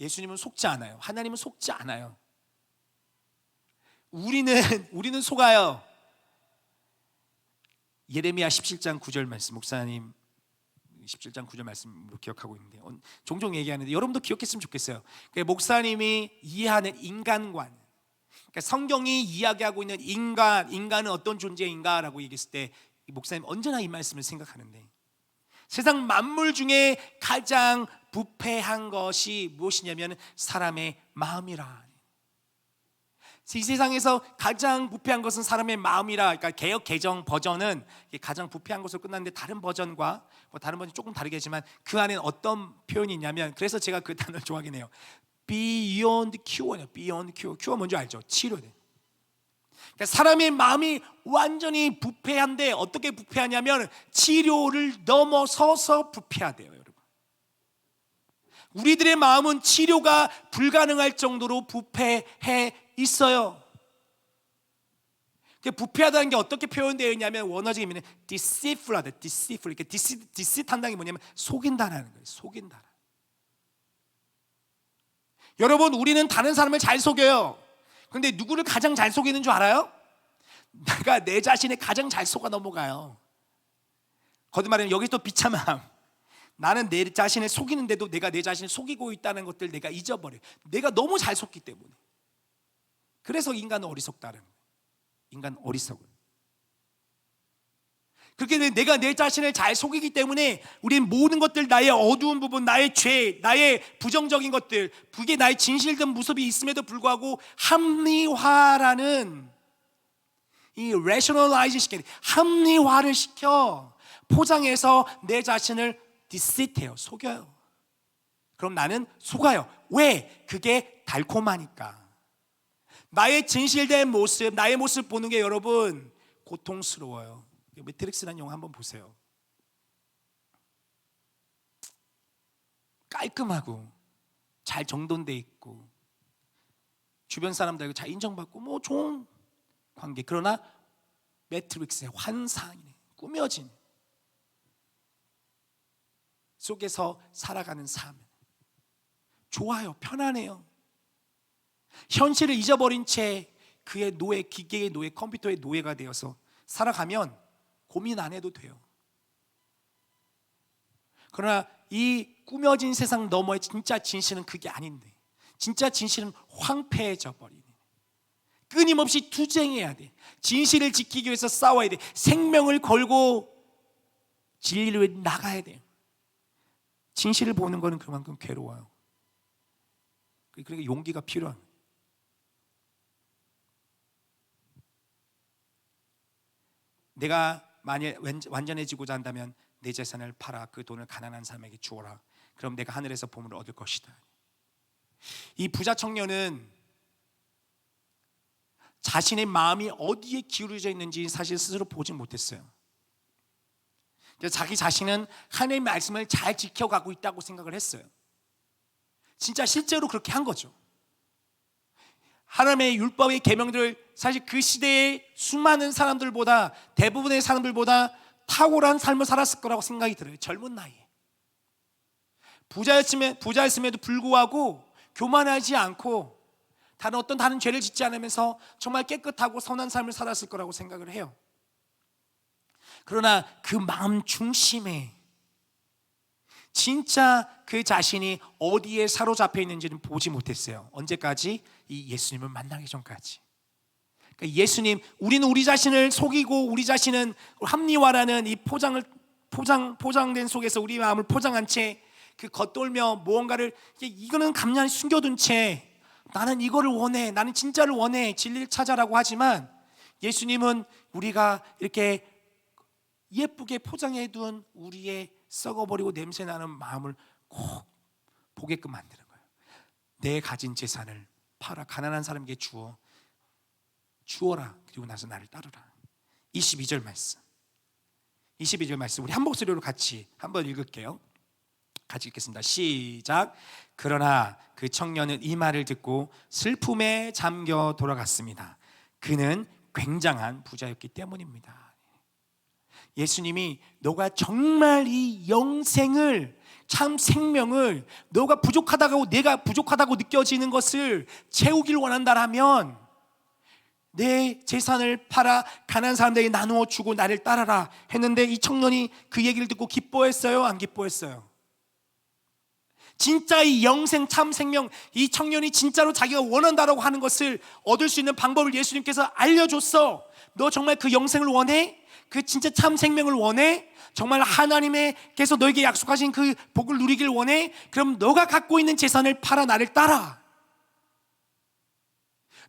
예수님은 속지 않아요. 하나님은 속지 않아요. 우리는 속아요. 예레미야 17장 9절 말씀, 목사님 17장 9절 말씀으로 기억하고 있는데 종종 얘기하는데 여러분도 기억했으면 좋겠어요. 그러니까 목사님이 이해하는 인간관, 그러니까 성경이 이야기하고 있는 인간은 어떤 존재인가라고 얘기했을 때 목사님 언제나 이 말씀을 생각하는데, 세상 만물 중에 가장 부패한 것이 무엇이냐면 사람의 마음이라. 이 세상에서 가장 부패한 것은 사람의 마음이라. 그러니까 개역 개정 버전은 가장 부패한 것으로 끝났는데 다른 버전과 다른 버전이 조금 다르겠지만 그 안에는 어떤 표현이 있냐면, 그래서 제가 그 단어를 좋아하긴 해요. Beyond cure요. Beyond cure. cure 뭔지 알죠? 치료돼. 그러니까 사람의 마음이 완전히 부패한데 어떻게 부패하냐면 치료를 넘어서서 부패하대요, 여러분. 우리들의 마음은 치료가 불가능할 정도로 부패해 있어요. 부패하다는 게 어떻게 표현되어 있냐면 원어적인 의미는 deceitful하다. deceitful. 이렇게 deceit한다는 게 뭐냐면 속인다라는 거예요. 속인다. 여러분, 우리는 다른 사람을 잘 속여요. 그런데 누구를 가장 잘 속이는 줄 알아요? 내가 내 자신을 가장 잘 속아 넘어가요. 거듭말하면 여기 또 비참함. 나는 내 자신을 속이는데도 내가 내 자신을 속이고 있다는 것들 내가 잊어버려요. 내가 너무 잘 속기 때문에. 그래서 인간은 어리석다는 거예요. 인간 어리석은. 그렇게 내가 내 자신을 잘 속이기 때문에 우리는 모든 것들, 나의 어두운 부분, 나의 죄, 나의 부정적인 것들, 그게 나의 진실된 모습이 있음에도 불구하고 합리화라는 이 rationalize 시켜, 합리화를 시켜 포장해서 내 자신을 deceit해요. 속여요. 그럼 나는 속아요. 왜? 그게 달콤하니까. 나의 진실된 모습, 나의 모습 보는 게 여러분 고통스러워요. 매트릭스라는 영화 한번 보세요. 깔끔하고 잘 정돈돼 있고 주변 사람들과 잘 인정받고 뭐 좋은 관계. 그러나 매트릭스의 환상이네, 꾸며진 속에서 살아가는 삶. 좋아요, 편안해요. 현실을 잊어버린 채 그의 노예, 기계의 노예, 컴퓨터의 노예가 되어서 살아가면 고민 안 해도 돼요. 그러나 이 꾸며진 세상 너머의 진짜 진실은 그게 아닌데, 진짜 진실은 황폐해져 버리네. 끊임없이 투쟁해야 돼. 진실을 지키기 위해서 싸워야 돼. 생명을 걸고 진리를 위해 나가야 돼요. 진실을 보는 것은 그만큼 괴로워요. 그러니까 용기가 필요한 거예요. 내가 만약 완전해지고자 한다면 내 재산을 팔아 그 돈을 가난한 사람에게 주어라. 그럼 내가 하늘에서 보물을 얻을 것이다. 이 부자 청년은 자신의 마음이 어디에 기울어져 있는지 사실 스스로 보지 못했어요. 자기 자신은 하나님의 말씀을 잘 지켜가고 있다고 생각을 했어요. 진짜 실제로 그렇게 한 거죠. 하나님의 율법의 계명들, 사실 그 시대의 수많은 사람들보다, 대부분의 사람들보다 탁월한 삶을 살았을 거라고 생각이 들어요. 젊은 나이에 부자였음에도 불구하고 교만하지 않고 다른 죄를 짓지 않으면서 정말 깨끗하고 선한 삶을 살았을 거라고 생각을 해요. 그러나 그 마음 중심에 진짜 그 자신이 어디에 사로잡혀 있는지는 보지 못했어요. 언제까지? 이 예수님을 만나기 전까지. 그러니까 예수님, 우리는 우리 자신을 속이고 우리 자신은 합리화라는 이 포장된 속에서 우리 마음을 포장한 채 그 겉돌며 무언가를, 이거는 감량히 숨겨둔 채 나는 이거를 원해, 나는 진짜를 원해, 진리를 찾아라고 하지만, 예수님은 우리가 이렇게 예쁘게 포장해둔 우리의 썩어버리고 냄새나는 마음을 꼭 보게끔 만드는 거예요. 내 가진 재산을 팔아 가난한 사람에게 주어라. 그리고 나서 나를 따르라. 22절 말씀. 22절 말씀 우리 한 목소리로 같이 한번 읽을게요. 같이 읽겠습니다. 시작. 그러나 그 청년은 이 말을 듣고 슬픔에 잠겨 돌아갔습니다. 그는 굉장한 부자였기 때문입니다. 예수님이 너가 정말 이 영생을, 참 생명을, 너가 부족하다고, 내가 부족하다고 느껴지는 것을 채우길 원한다라면 내 재산을 팔아 가난한 사람들에게 나누어 주고 나를 따라라 했는데, 이 청년이 그 얘기를 듣고 기뻐했어요? 안 기뻐했어요? 진짜 이 영생 참 생명, 이 청년이 진짜로 자기가 원한다라고 하는 것을 얻을 수 있는 방법을 예수님께서 알려줬어. 너 정말 그 영생을 원해? 그 진짜 참 생명을 원해? 정말 하나님께서 너에게 약속하신 그 복을 누리길 원해? 그럼 너가 갖고 있는 재산을 팔아 나를 따라.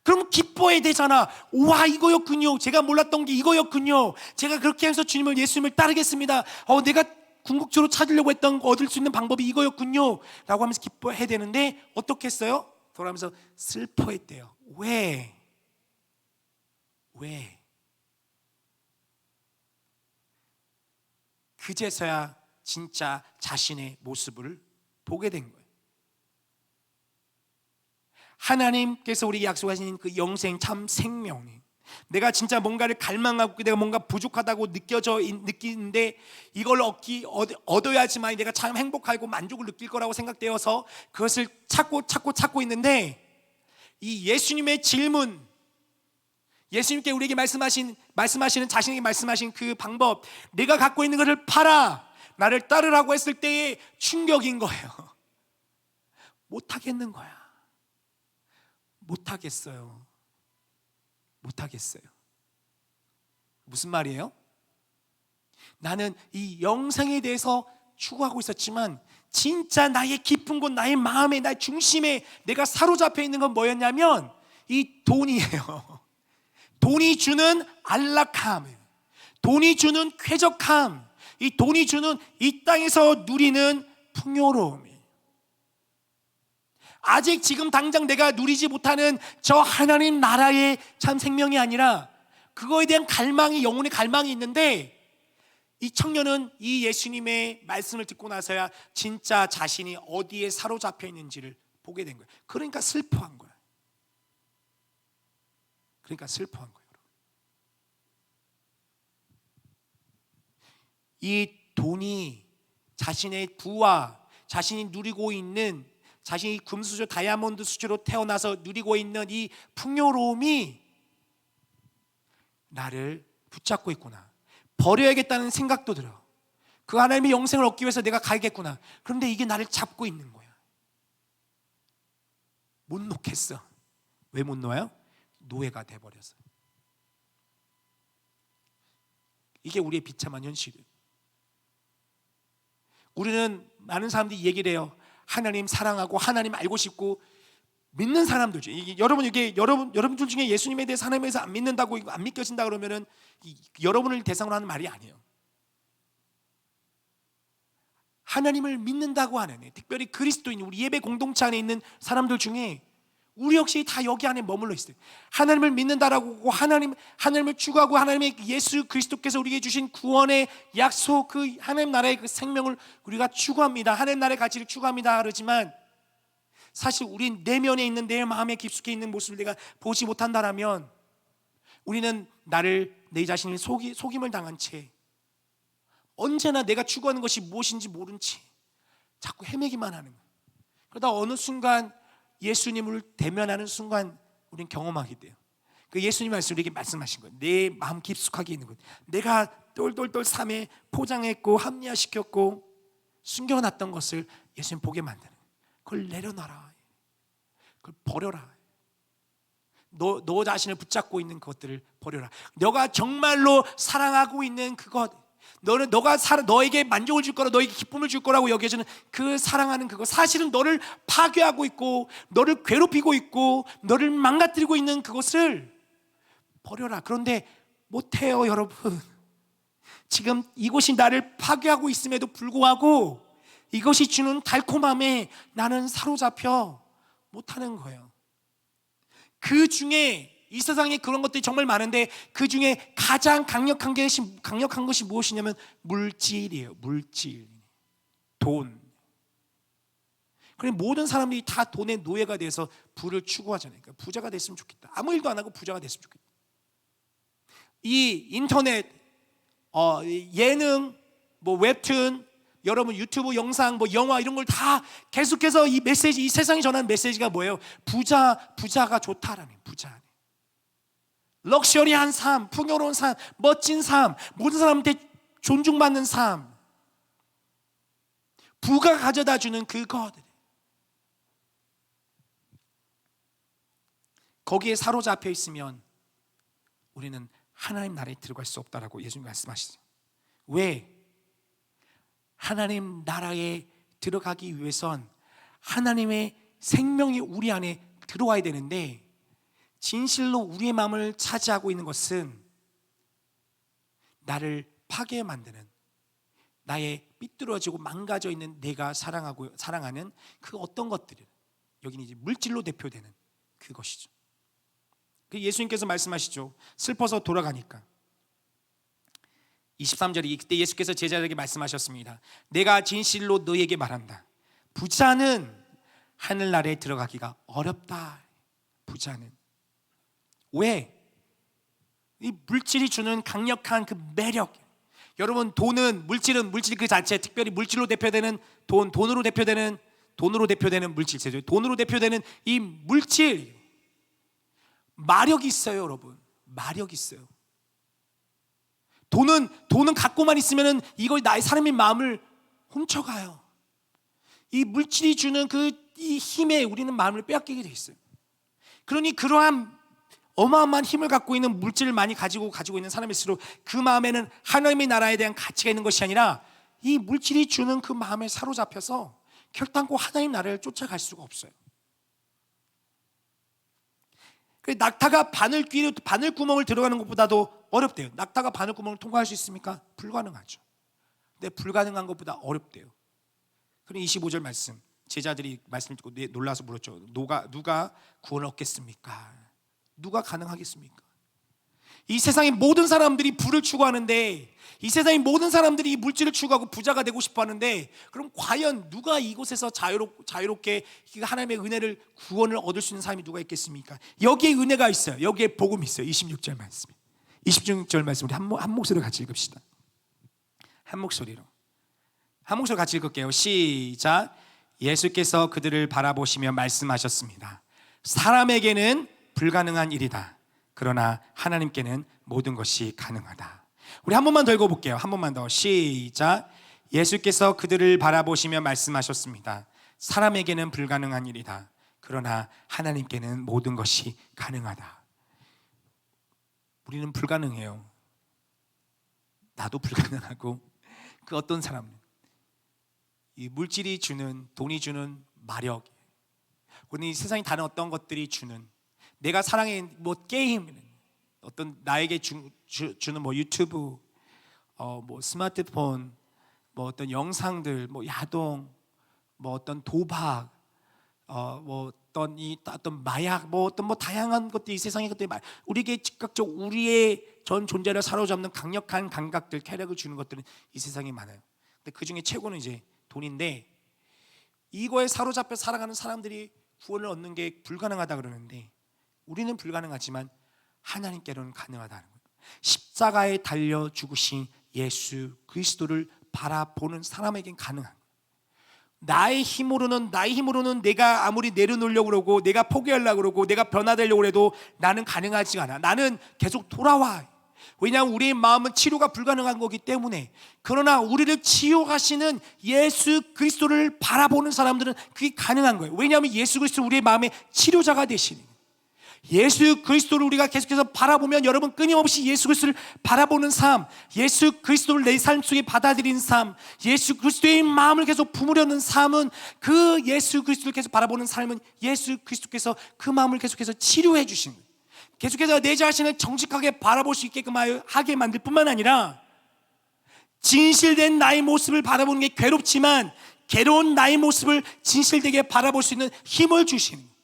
그럼 기뻐해야 되잖아. 와, 이거였군요. 제가 몰랐던 게 이거였군요. 제가 그렇게 해서 주님을, 예수님을 따르겠습니다. 내가 궁극적으로 찾으려고 했던 얻을 수 있는 방법이 이거였군요 라고 하면서 기뻐해야 되는데, 어떻게 했어요? 돌아오면서 슬퍼했대요. 왜? 그제서야 진짜 자신의 모습을 보게 된 거예요. 하나님께서 우리에게 약속하신 그 영생 참 생명이, 내가 진짜 뭔가를 갈망하고 내가 뭔가 부족하다고 느끼는데 이걸 얻어야지만 내가 참 행복하고 만족을 느낄 거라고 생각되어서 그것을 찾고 있는데, 이 예수님의 질문, 예수님께 우리에게 말씀하시는 자신에게 말씀하신 그 방법, 내가 갖고 있는 것을 팔아 나를 따르라고 했을 때의 충격인 거예요. 못하겠는 거야. 못하겠어요. 무슨 말이에요? 나는 이 영생에 대해서 추구하고 있었지만 진짜 나의 깊은 곳, 나의 마음에, 나의 중심에 내가 사로잡혀 있는 건 뭐였냐면 이 돈이에요. 돈이 주는 안락함, 돈이 주는 쾌적함, 이 돈이 주는 이 땅에서 누리는 풍요로움, 아직 지금 당장 내가 누리지 못하는 저 하나님 나라의 참 생명이 아니라 그거에 대한 갈망이, 영혼의 갈망이 있는데, 이 청년은 이 예수님의 말씀을 듣고 나서야 진짜 자신이 어디에 사로잡혀 있는지를 보게 된 거예요. 그러니까 슬퍼한 거예요. 이 돈이 자신의 부와 자신이 누리고 있는, 자신이 금수저 다이아몬드 수저로 태어나서 누리고 있는 이 풍요로움이 나를 붙잡고 있구나. 버려야겠다는 생각도 들어. 그 하나님의 영생을 얻기 위해서 내가 가야겠구나. 그런데 이게 나를 잡고 있는 거야. 못 놓겠어. 왜 못 놓아요? 노예가 돼버렸어. 이게 우리의 비참한 현실이에요. 우리는 많은 사람들이 얘기를 해요. 하나님 사랑하고 하나님 알고 싶고 믿는 사람들 중에, 여러분들 중에 예수님에 대해서, 하나님에 대해서 안 믿는다고, 안 믿겨진다 그러면은 여러분을 대상으로 하는 말이 아니에요. 하나님을 믿는다고 하는, 특별히 그리스도인, 우리 예배 공동체 안에 있는 사람들 중에 우리 역시 다 여기 안에 머물러 있어요. 하나님을 믿는다라고, 하나님을 추구하고 하나님의 예수 그리스도께서 우리에게 주신 구원의 약속, 그 하나님 나라의 그 생명을 우리가 추구합니다. 하나님 나라의 가치를 추구합니다. 그러지만 사실 우리 내면에 있는, 내 마음에 깊숙이 있는 모습을 내가 보지 못한다라면 우리는 내 자신을 속임을 당한 채 언제나 내가 추구하는 것이 무엇인지 모른 채 자꾸 헤매기만 하는 거예요. 그러다 어느 순간 예수님을 대면하는 순간 우리는 경험하게 돼요. 그 예수님 우리에게 말씀하신 거예요. 내 마음 깊숙하게 있는 것, 내가 똘똘똘 삶에 포장했고 합리화시켰고 숨겨놨던 것을 예수님 보게 만드는 거예요. 그걸 내려놔라. 그걸 버려라. 너 자신을 붙잡고 있는 것들을 버려라. 너가 정말로 사랑하고 있는 그것, 너에게 만족을 줄 거라, 너에게 기쁨을 줄 거라고 여겨지는 그 사랑하는 그거, 사실은 너를 파괴하고 있고 너를 괴롭히고 있고 너를 망가뜨리고 있는 그것을 버려라. 그런데 못해요, 여러분. 지금 이것이 나를 파괴하고 있음에도 불구하고 이것이 주는 달콤함에 나는 사로잡혀 못하는 거예요. 그 중에 이 세상에 그런 것들이 정말 많은데 그 중에 가장 강력한 것이 무엇이냐면 물질이에요. 물질, 돈. 그래 모든 사람들이 다 돈의 노예가 돼서 부를 추구하잖아요. 그러니까 부자가 됐으면 좋겠다. 아무 일도 안 하고 부자가 됐으면 좋겠다. 이 인터넷, 예능, 뭐 웹툰, 여러분 유튜브 영상, 뭐 영화 이런 걸 다 계속해서 이 메시지, 이 세상이 전하는 메시지가 뭐예요? 부자가 좋다라는, 부자. 럭셔리한 삶, 풍요로운 삶, 멋진 삶, 모든 사람한테 존중받는 삶, 부가 가져다 주는 그것, 거기에 사로잡혀 있으면 우리는 하나님 나라에 들어갈 수 없다라고 예수님 말씀하시죠. 왜? 하나님 나라에 들어가기 위해선 하나님의 생명이 우리 안에 들어와야 되는데, 진실로 우리의 마음을 차지하고 있는 것은 나를 파괴 만드는, 나의 삐뚤어지고 망가져 있는 내가 사랑하는 그 어떤 것들을, 여기는 이제 물질로 대표되는 그것이죠. 예수님께서 말씀하시죠. 슬퍼서 돌아가니까 23절이, 그때 예수께서 제자들에게 말씀하셨습니다. 내가 진실로 너희에게 말한다. 부자는 하늘나라에 들어가기가 어렵다. 부자는. 왜? 이 물질이 주는 강력한 그 매력. 여러분, 물질 그 자체, 특별히 물질로 대표되는 돈으로 대표되는 물질체죠. 돈으로 대표되는 이 물질, 마력이 있어요, 여러분. 마력이 있어요. 돈은 갖고만 있으면은 이거 나의 사람의 마음을 훔쳐가요. 이 물질이 주는 이 힘에 우리는 마음을 빼앗기게 돼 있어요. 그러니 그러한 어마어마한 힘을 갖고 있는 물질을 많이 가지고 있는 사람일수록 그 마음에는 하나님의 나라에 대한 가치가 있는 것이 아니라 이 물질이 주는 그 마음에 사로잡혀서 결단코 하나님 나라를 쫓아갈 수가 없어요. 낙타가 바늘구멍을 들어가는 것보다도 어렵대요. 낙타가 바늘구멍을 통과할 수 있습니까? 불가능하죠. 근데 불가능한 것보다 어렵대요. 그럼 25절 말씀, 제자들이 말씀을 듣고 놀라서 물었죠. 누가 구원을 얻겠습니까? 누가 가능하겠습니까? 이 세상의 모든 사람들이 부를 추구하는데, 이 세상의 모든 사람들이 이 물질을 추구하고 부자가 되고 싶어 하는데, 그럼 과연 누가 이곳에서 자유롭게 하나님의 은혜를, 구원을 얻을 수 있는 사람이 누가 있겠습니까? 여기에 은혜가 있어요. 여기에 복음이 있어요. 26절 말씀. 26절 말씀 우리 한 목소리로 같이 읽읍시다. 한 목소리로 같이 읽을게요. 시작. 예수께서 그들을 바라보시며 말씀하셨습니다. 사람에게는 불가능한 일이다. 그러나 하나님께는 모든 것이 가능하다. 우리 한 번만 더 읽어볼게요. 한 번만 더. 시작. 예수께서 그들을 바라보시며 말씀하셨습니다. 사람에게는 불가능한 일이다. 그러나 하나님께는 모든 것이 가능하다. 우리는 불가능해요. 나도 불가능하고 그 어떤 사람은 이 물질이 주는, 돈이 주는 마력, 우리 세상에 다른 어떤 것들이 주는, 내가 사랑해 뭐 게임, 어떤 나에게 주는 뭐 유튜브, 뭐 스마트폰, 뭐 어떤 영상들, 뭐 야동, 뭐 어떤 도박, 뭐 어떤 마약, 뭐 어떤 뭐 다양한 것들이, 이 세상의 것들이 우리에게 즉각적 우리의 전 존재를 사로잡는 강력한 감각들, 쾌락을 주는 것들은 이 세상에 많아요. 근데 그 중에 최고는 이제 돈인데, 이거에 사로잡혀 살아가는 사람들이 구원을 얻는 게 불가능하다 그러는데, 우리는 불가능하지만 하나님께로는 가능하다는 거예요. 십자가에 달려 죽으신 예수 그리스도를 바라보는 사람에겐 가능한 거예요. 나의 힘으로는 내가 아무리 내려놓으려고 그러고, 내가 포기하려고 그러고, 내가 변화되려고 해도 나는 가능하지 않아. 나는 계속 돌아와. 왜냐하면 우리의 마음은 치료가 불가능한 거기 때문에. 그러나 우리를 치유하시는 예수 그리스도를 바라보는 사람들은 그게 가능한 거예요. 왜냐하면 예수 그리스도 우리의 마음의 치료자가 되시는 거예요. 예수 그리스도를 우리가 계속해서 바라보면, 여러분 끊임없이 예수 그리스도를 바라보는 삶, 예수 그리스도를 내 삶 속에 받아들이는 삶, 예수 그리스도의 마음을 계속 품으려는 삶은, 그 예수 그리스도를 계속 바라보는 삶은 예수 그리스도께서 그 마음을 계속해서 치료해 주시는 거예요. 계속해서 내 자신을 정직하게 바라볼 수 있게끔 하게 만들 뿐만 아니라, 진실된 나의 모습을 바라보는 게 괴롭지만 괴로운 나의 모습을 진실되게 바라볼 수 있는 힘을 주시는 거예요.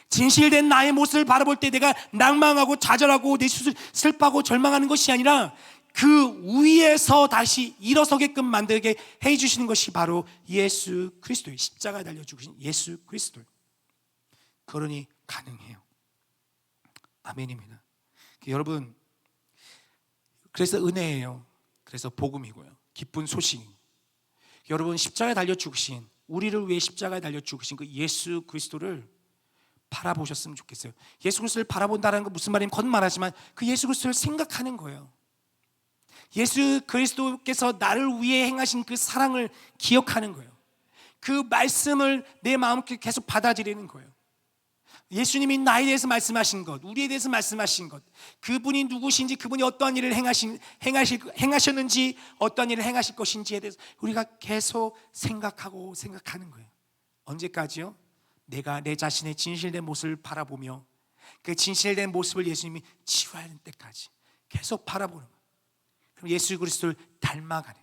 진실된 나의 모습을 바라볼 때 내가 낭망하고 좌절하고 내 슬퍼하고 절망하는 것이 아니라 그 위에서 다시 일어서게끔 만들게 해주시는 것이 바로 예수 그리스도의 십자가에 달려 죽으신 예수 그리스도. 그러니 가능해요. 아멘입니다. 여러분, 그래서 은혜예요. 그래서 복음이고요. 기쁜 소식. 여러분, 십자가에 달려 죽으신, 우리를 위해 십자가에 달려 죽으신 그 예수 그리스도를 바라보셨으면 좋겠어요. 예수 그리스도를 바라본다는 건 무슨 말이냐면 거듭말하지만 그 예수 그리스도를 생각하는 거예요. 예수 그리스도께서 나를 위해 행하신 그 사랑을 기억하는 거예요. 그 말씀을 내 마음에 계속 받아들이는 거예요. 예수님이 나에 대해서 말씀하신 것, 우리에 대해서 말씀하신 것, 그분이 누구신지, 그분이 어떠한 일을 행하셨는지, 어떠한 일을 행하실 것인지에 대해서 우리가 계속 생각하는 거예요. 언제까지요? 내가 내 자신의 진실된 모습을 바라보며 그 진실된 모습을 예수님이 치유하는 때까지 계속 바라보는 거예요. 그럼 예수 그리스도를 닮아가는,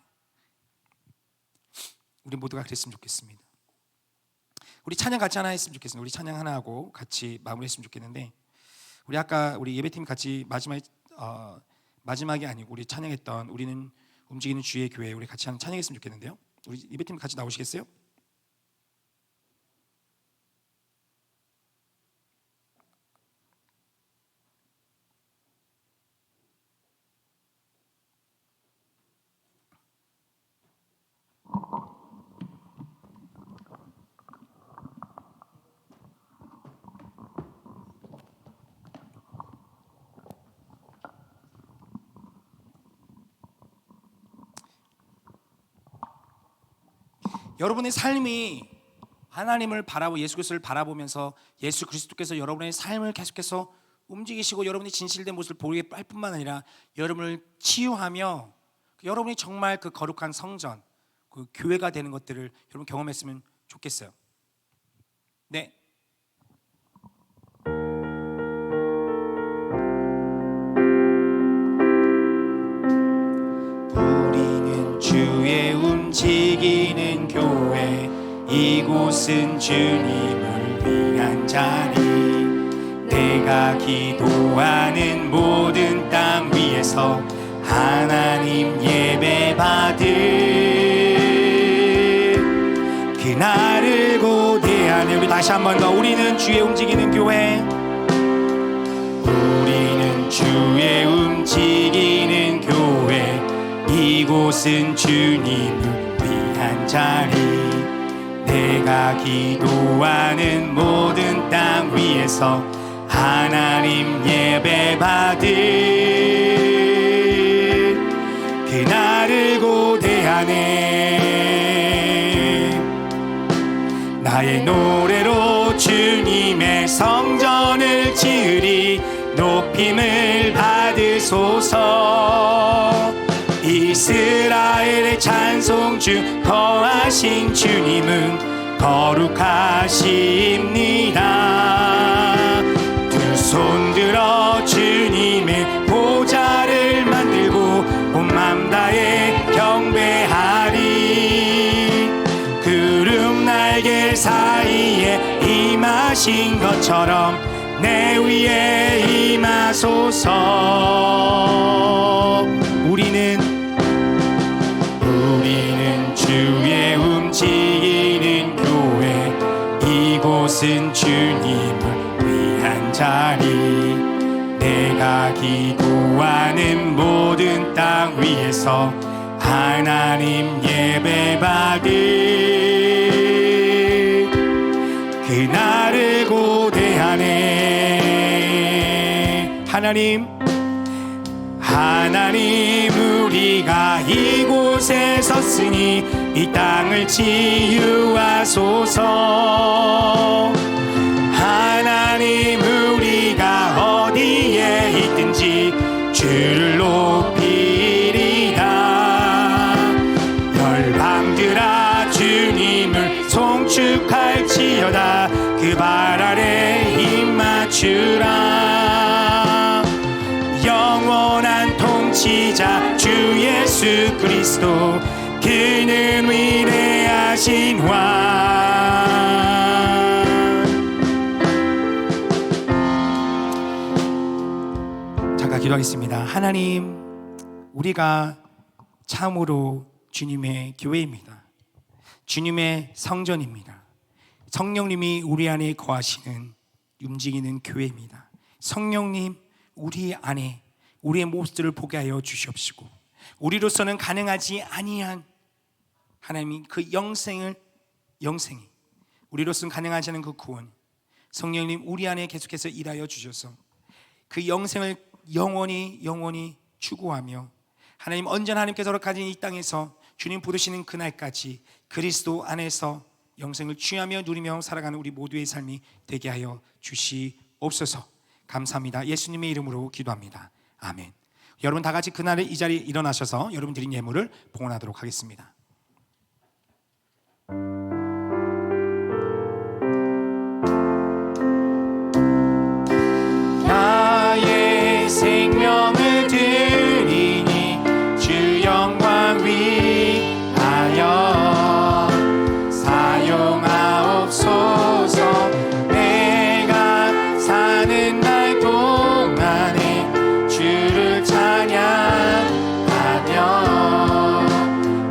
우리 모두가 그랬으면 좋겠습니다. 우리 찬양 같이 하나 했으면 좋겠습니다. 우리 찬양 하나 하고 같이 마무리했으면 좋겠는데, 우리 아까 우리 예배팀 같이 마지막이 아니고 우리 찬양했던 우리는 움직이는 주의 교회, 우리 같이 찬양했으면 좋겠는데요. 우리 예배팀 같이 나오시겠어요? 여러분의 삶이 하나님을 바라보고 예수 그리스도를 바라보면서 예수 그리스도께서 여러분의 삶을 계속해서 움직이시고 여러분의 진실된 모습을 보이게 할 뿐만 아니라 여러분을 치유하며 여러분이 정말 그 거룩한 성전, 그 교회가 되는 것들을 여러분 경험했으면 좋겠어요. 네. 우리는 주의 움직이는 교회, 이곳은 주님을 위한 자리. 내가 기도하는 모든 땅 위에서 하나님 예배 받을 그날을 고대하네. 우리 다시 한 번 더. 우리는 주의 움직이는 교회, 우리는 주의 움직이는 교회, 이곳은 주님을 위한 자리. 내가 기도하는 모든 땅 위에서 하나님 예배 받을 그날을 고대하네. 나의 노래로 주님의 성전을 지으리. 높임을 받으소서. 이스라엘의 찬송주 거하신 주님은 거룩하십니다. 두 손 들어 주님의 보좌를 만들고 온 맘 다해 경배하리. 구름 날개 사이에 임하신 것처럼 내 위에 임하소서. 우리는 주의 움직이는 교회, 이곳은 주님을 위한 자리. 내가 기도하는 모든 땅 위에서 하나님 예배 받을 그날을 고대하네. 하나님 우리가 이곳에 섰으니 이 땅을 치유하소서. 하나님 우리가 어디에 있든지 주를 높이리라. 열방들아 주님을 송축할지어다. 그 발 아래 힘 맞추라. 영원한 통치자 주 예수 그리스도, 그는 위대하신 왕. 기도하겠습니다. 하나님, 우리가 참으로 주님의 교회입니다. 주님의 성전입니다. 성령님이 우리 안에 거하시는 움직이는 교회입니다. 성령님, 우리 안에 우리의 모습들을 보게 하여 주시옵시고, 우리로서는 가능하지 아니한 하나님이 그 영생이 우리로서는 가능하지 않은 그 구원, 성령님 우리 안에 계속해서 일하여 주셔서 그 영생을 영원히 추구하며 하나님 언제나 하나님께서 가진 이 땅에서 주님 부르시는 그날까지 그리스도 안에서 영생을 취하며 누리며 살아가는 우리 모두의 삶이 되게 하여 주시옵소서. 감사합니다. 예수님의 이름으로 기도합니다. 아멘. 여러분 다 같이 그날의 이 자리에 일어나셔서 여러분 드린 예물을 봉헌하도록 하겠습니다. 나의 생명을 드리니 주 영광 위하여 사용하옵소서. 내가 사는 날 동안에 주를 찬양하며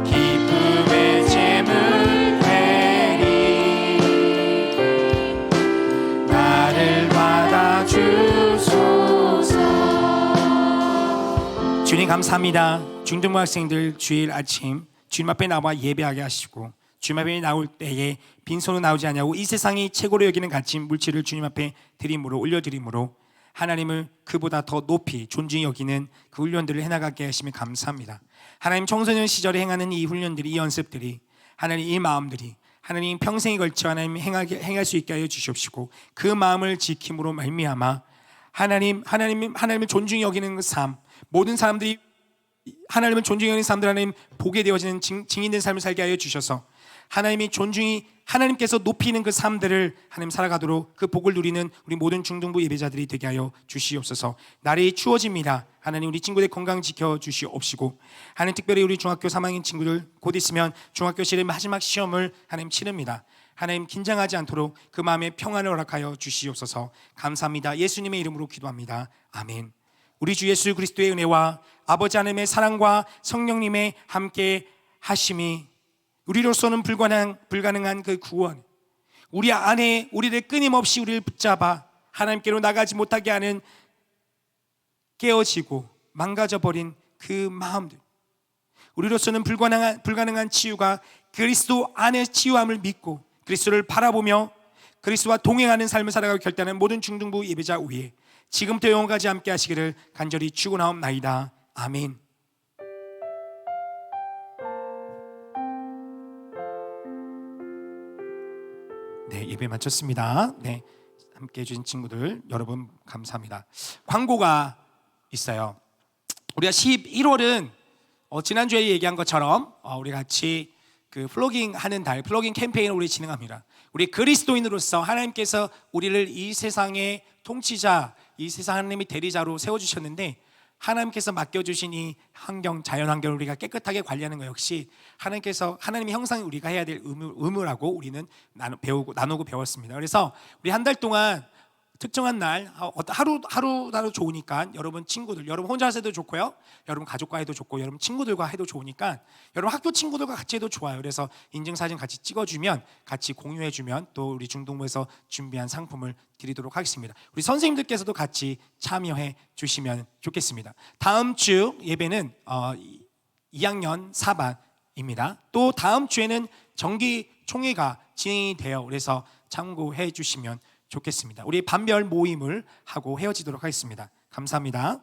기쁨의 제물 되리. 나를 받아 주소서. 주님 감사합니다. 중등부 학생들 주일 아침 주님 앞에 나와 예배하게 하시고 주님 앞에 나올 때에 빈손으로 나오지 아니하고 이 세상이 최고로 여기는 가치 물질을 주님 앞에 드림으로 올려드림으로 하나님을 그보다 더 높이 존중히 여기는 그 훈련들을 해나가게 하시면 감사합니다. 하나님 청소년 시절에 행하는 이 훈련들이, 이 연습들이, 하나님 이 마음들이 하나님 평생에 걸쳐 하나님 행할 수 있게 하여 주시옵시고, 그 마음을 지킴으로 말미암아 하나님을 존중히 여기는 그 삶, 모든 사람들이 하나님을 존중히 여기는 사람들 하나님 보게 되어지는 증인된 삶을 살게 하여 주셔서 하나님이 존중히 하나님께서 높이는 그 삶들을 하나님 살아가도록 그 복을 누리는 우리 모든 중등부 예배자들이 되게 하여 주시옵소서. 날이 추워집니다. 하나님 우리 친구들 건강 지켜 주시옵시고, 하나님 특별히 우리 중학교 3학년 친구들 곧 있으면 중학교 시험 마지막 시험을 하나님 치릅니다. 하나님 긴장하지 않도록 그 마음에 평안을 허락하여 주시옵소서. 감사합니다. 예수님의 이름으로 기도합니다. 아멘. 우리 주 예수 그리스도의 은혜와 아버지 하나님의 사랑과 성령님의 함께 하심이 우리로서는 불가능한 그 구원, 우리 안에 우리를 끊임없이 우리를 붙잡아 하나님께로 나가지 못하게 하는 깨어지고 망가져버린 그 마음들, 우리로서는 불가능한 치유가 그리스도 안의 치유함을 믿고 그리스도를 바라보며 그리스도와 동행하는 삶을 살아가고 결단하는 모든 중등부 예배자 위에 지금부터 영원까지 함께 하시기를 간절히 축원하옵나이다. 아멘. 네, 예배 마쳤습니다. 네, 함께 해주신 친구들 여러분 감사합니다. 광고가 있어요. 우리가 11월은 지난주에 얘기한 것처럼 우리 같이 그 플로깅 하는 달, 플로깅 캠페인을 우리 진행합니다. 우리 그리스도인으로서 하나님께서 우리를 이 세상의 통치자, 이 세상 하나님의 대리자로 세워주셨는데 하나님께서 맡겨주신 이 환경, 자연환경을 우리가 깨끗하게 관리하는 것 역시 하나님의 형상이 우리가 해야 될 의무라고 우리는 나누고 배웠습니다. 그래서 우리 한 달 동안 특정한 날 하루 좋으니까 여러분 친구들, 여러분 혼자 해도 좋고요, 여러분 가족과 해도 좋고, 여러분 친구들과 해도 좋으니까 여러분 학교 친구들과 같이 해도 좋아요. 그래서 인증사진 같이 찍어주면, 같이 공유해주면 또 우리 중등부에서 준비한 상품을 드리도록 하겠습니다. 우리 선생님들께서도 같이 참여해 주시면 좋겠습니다. 다음 주 예배는 2학년 4반입니다. 또 다음 주에는 정기 총회가 진행이 돼요. 그래서 참고해 주시면 좋겠습니다. 우리 반별 모임을 하고 헤어지도록 하겠습니다. 감사합니다.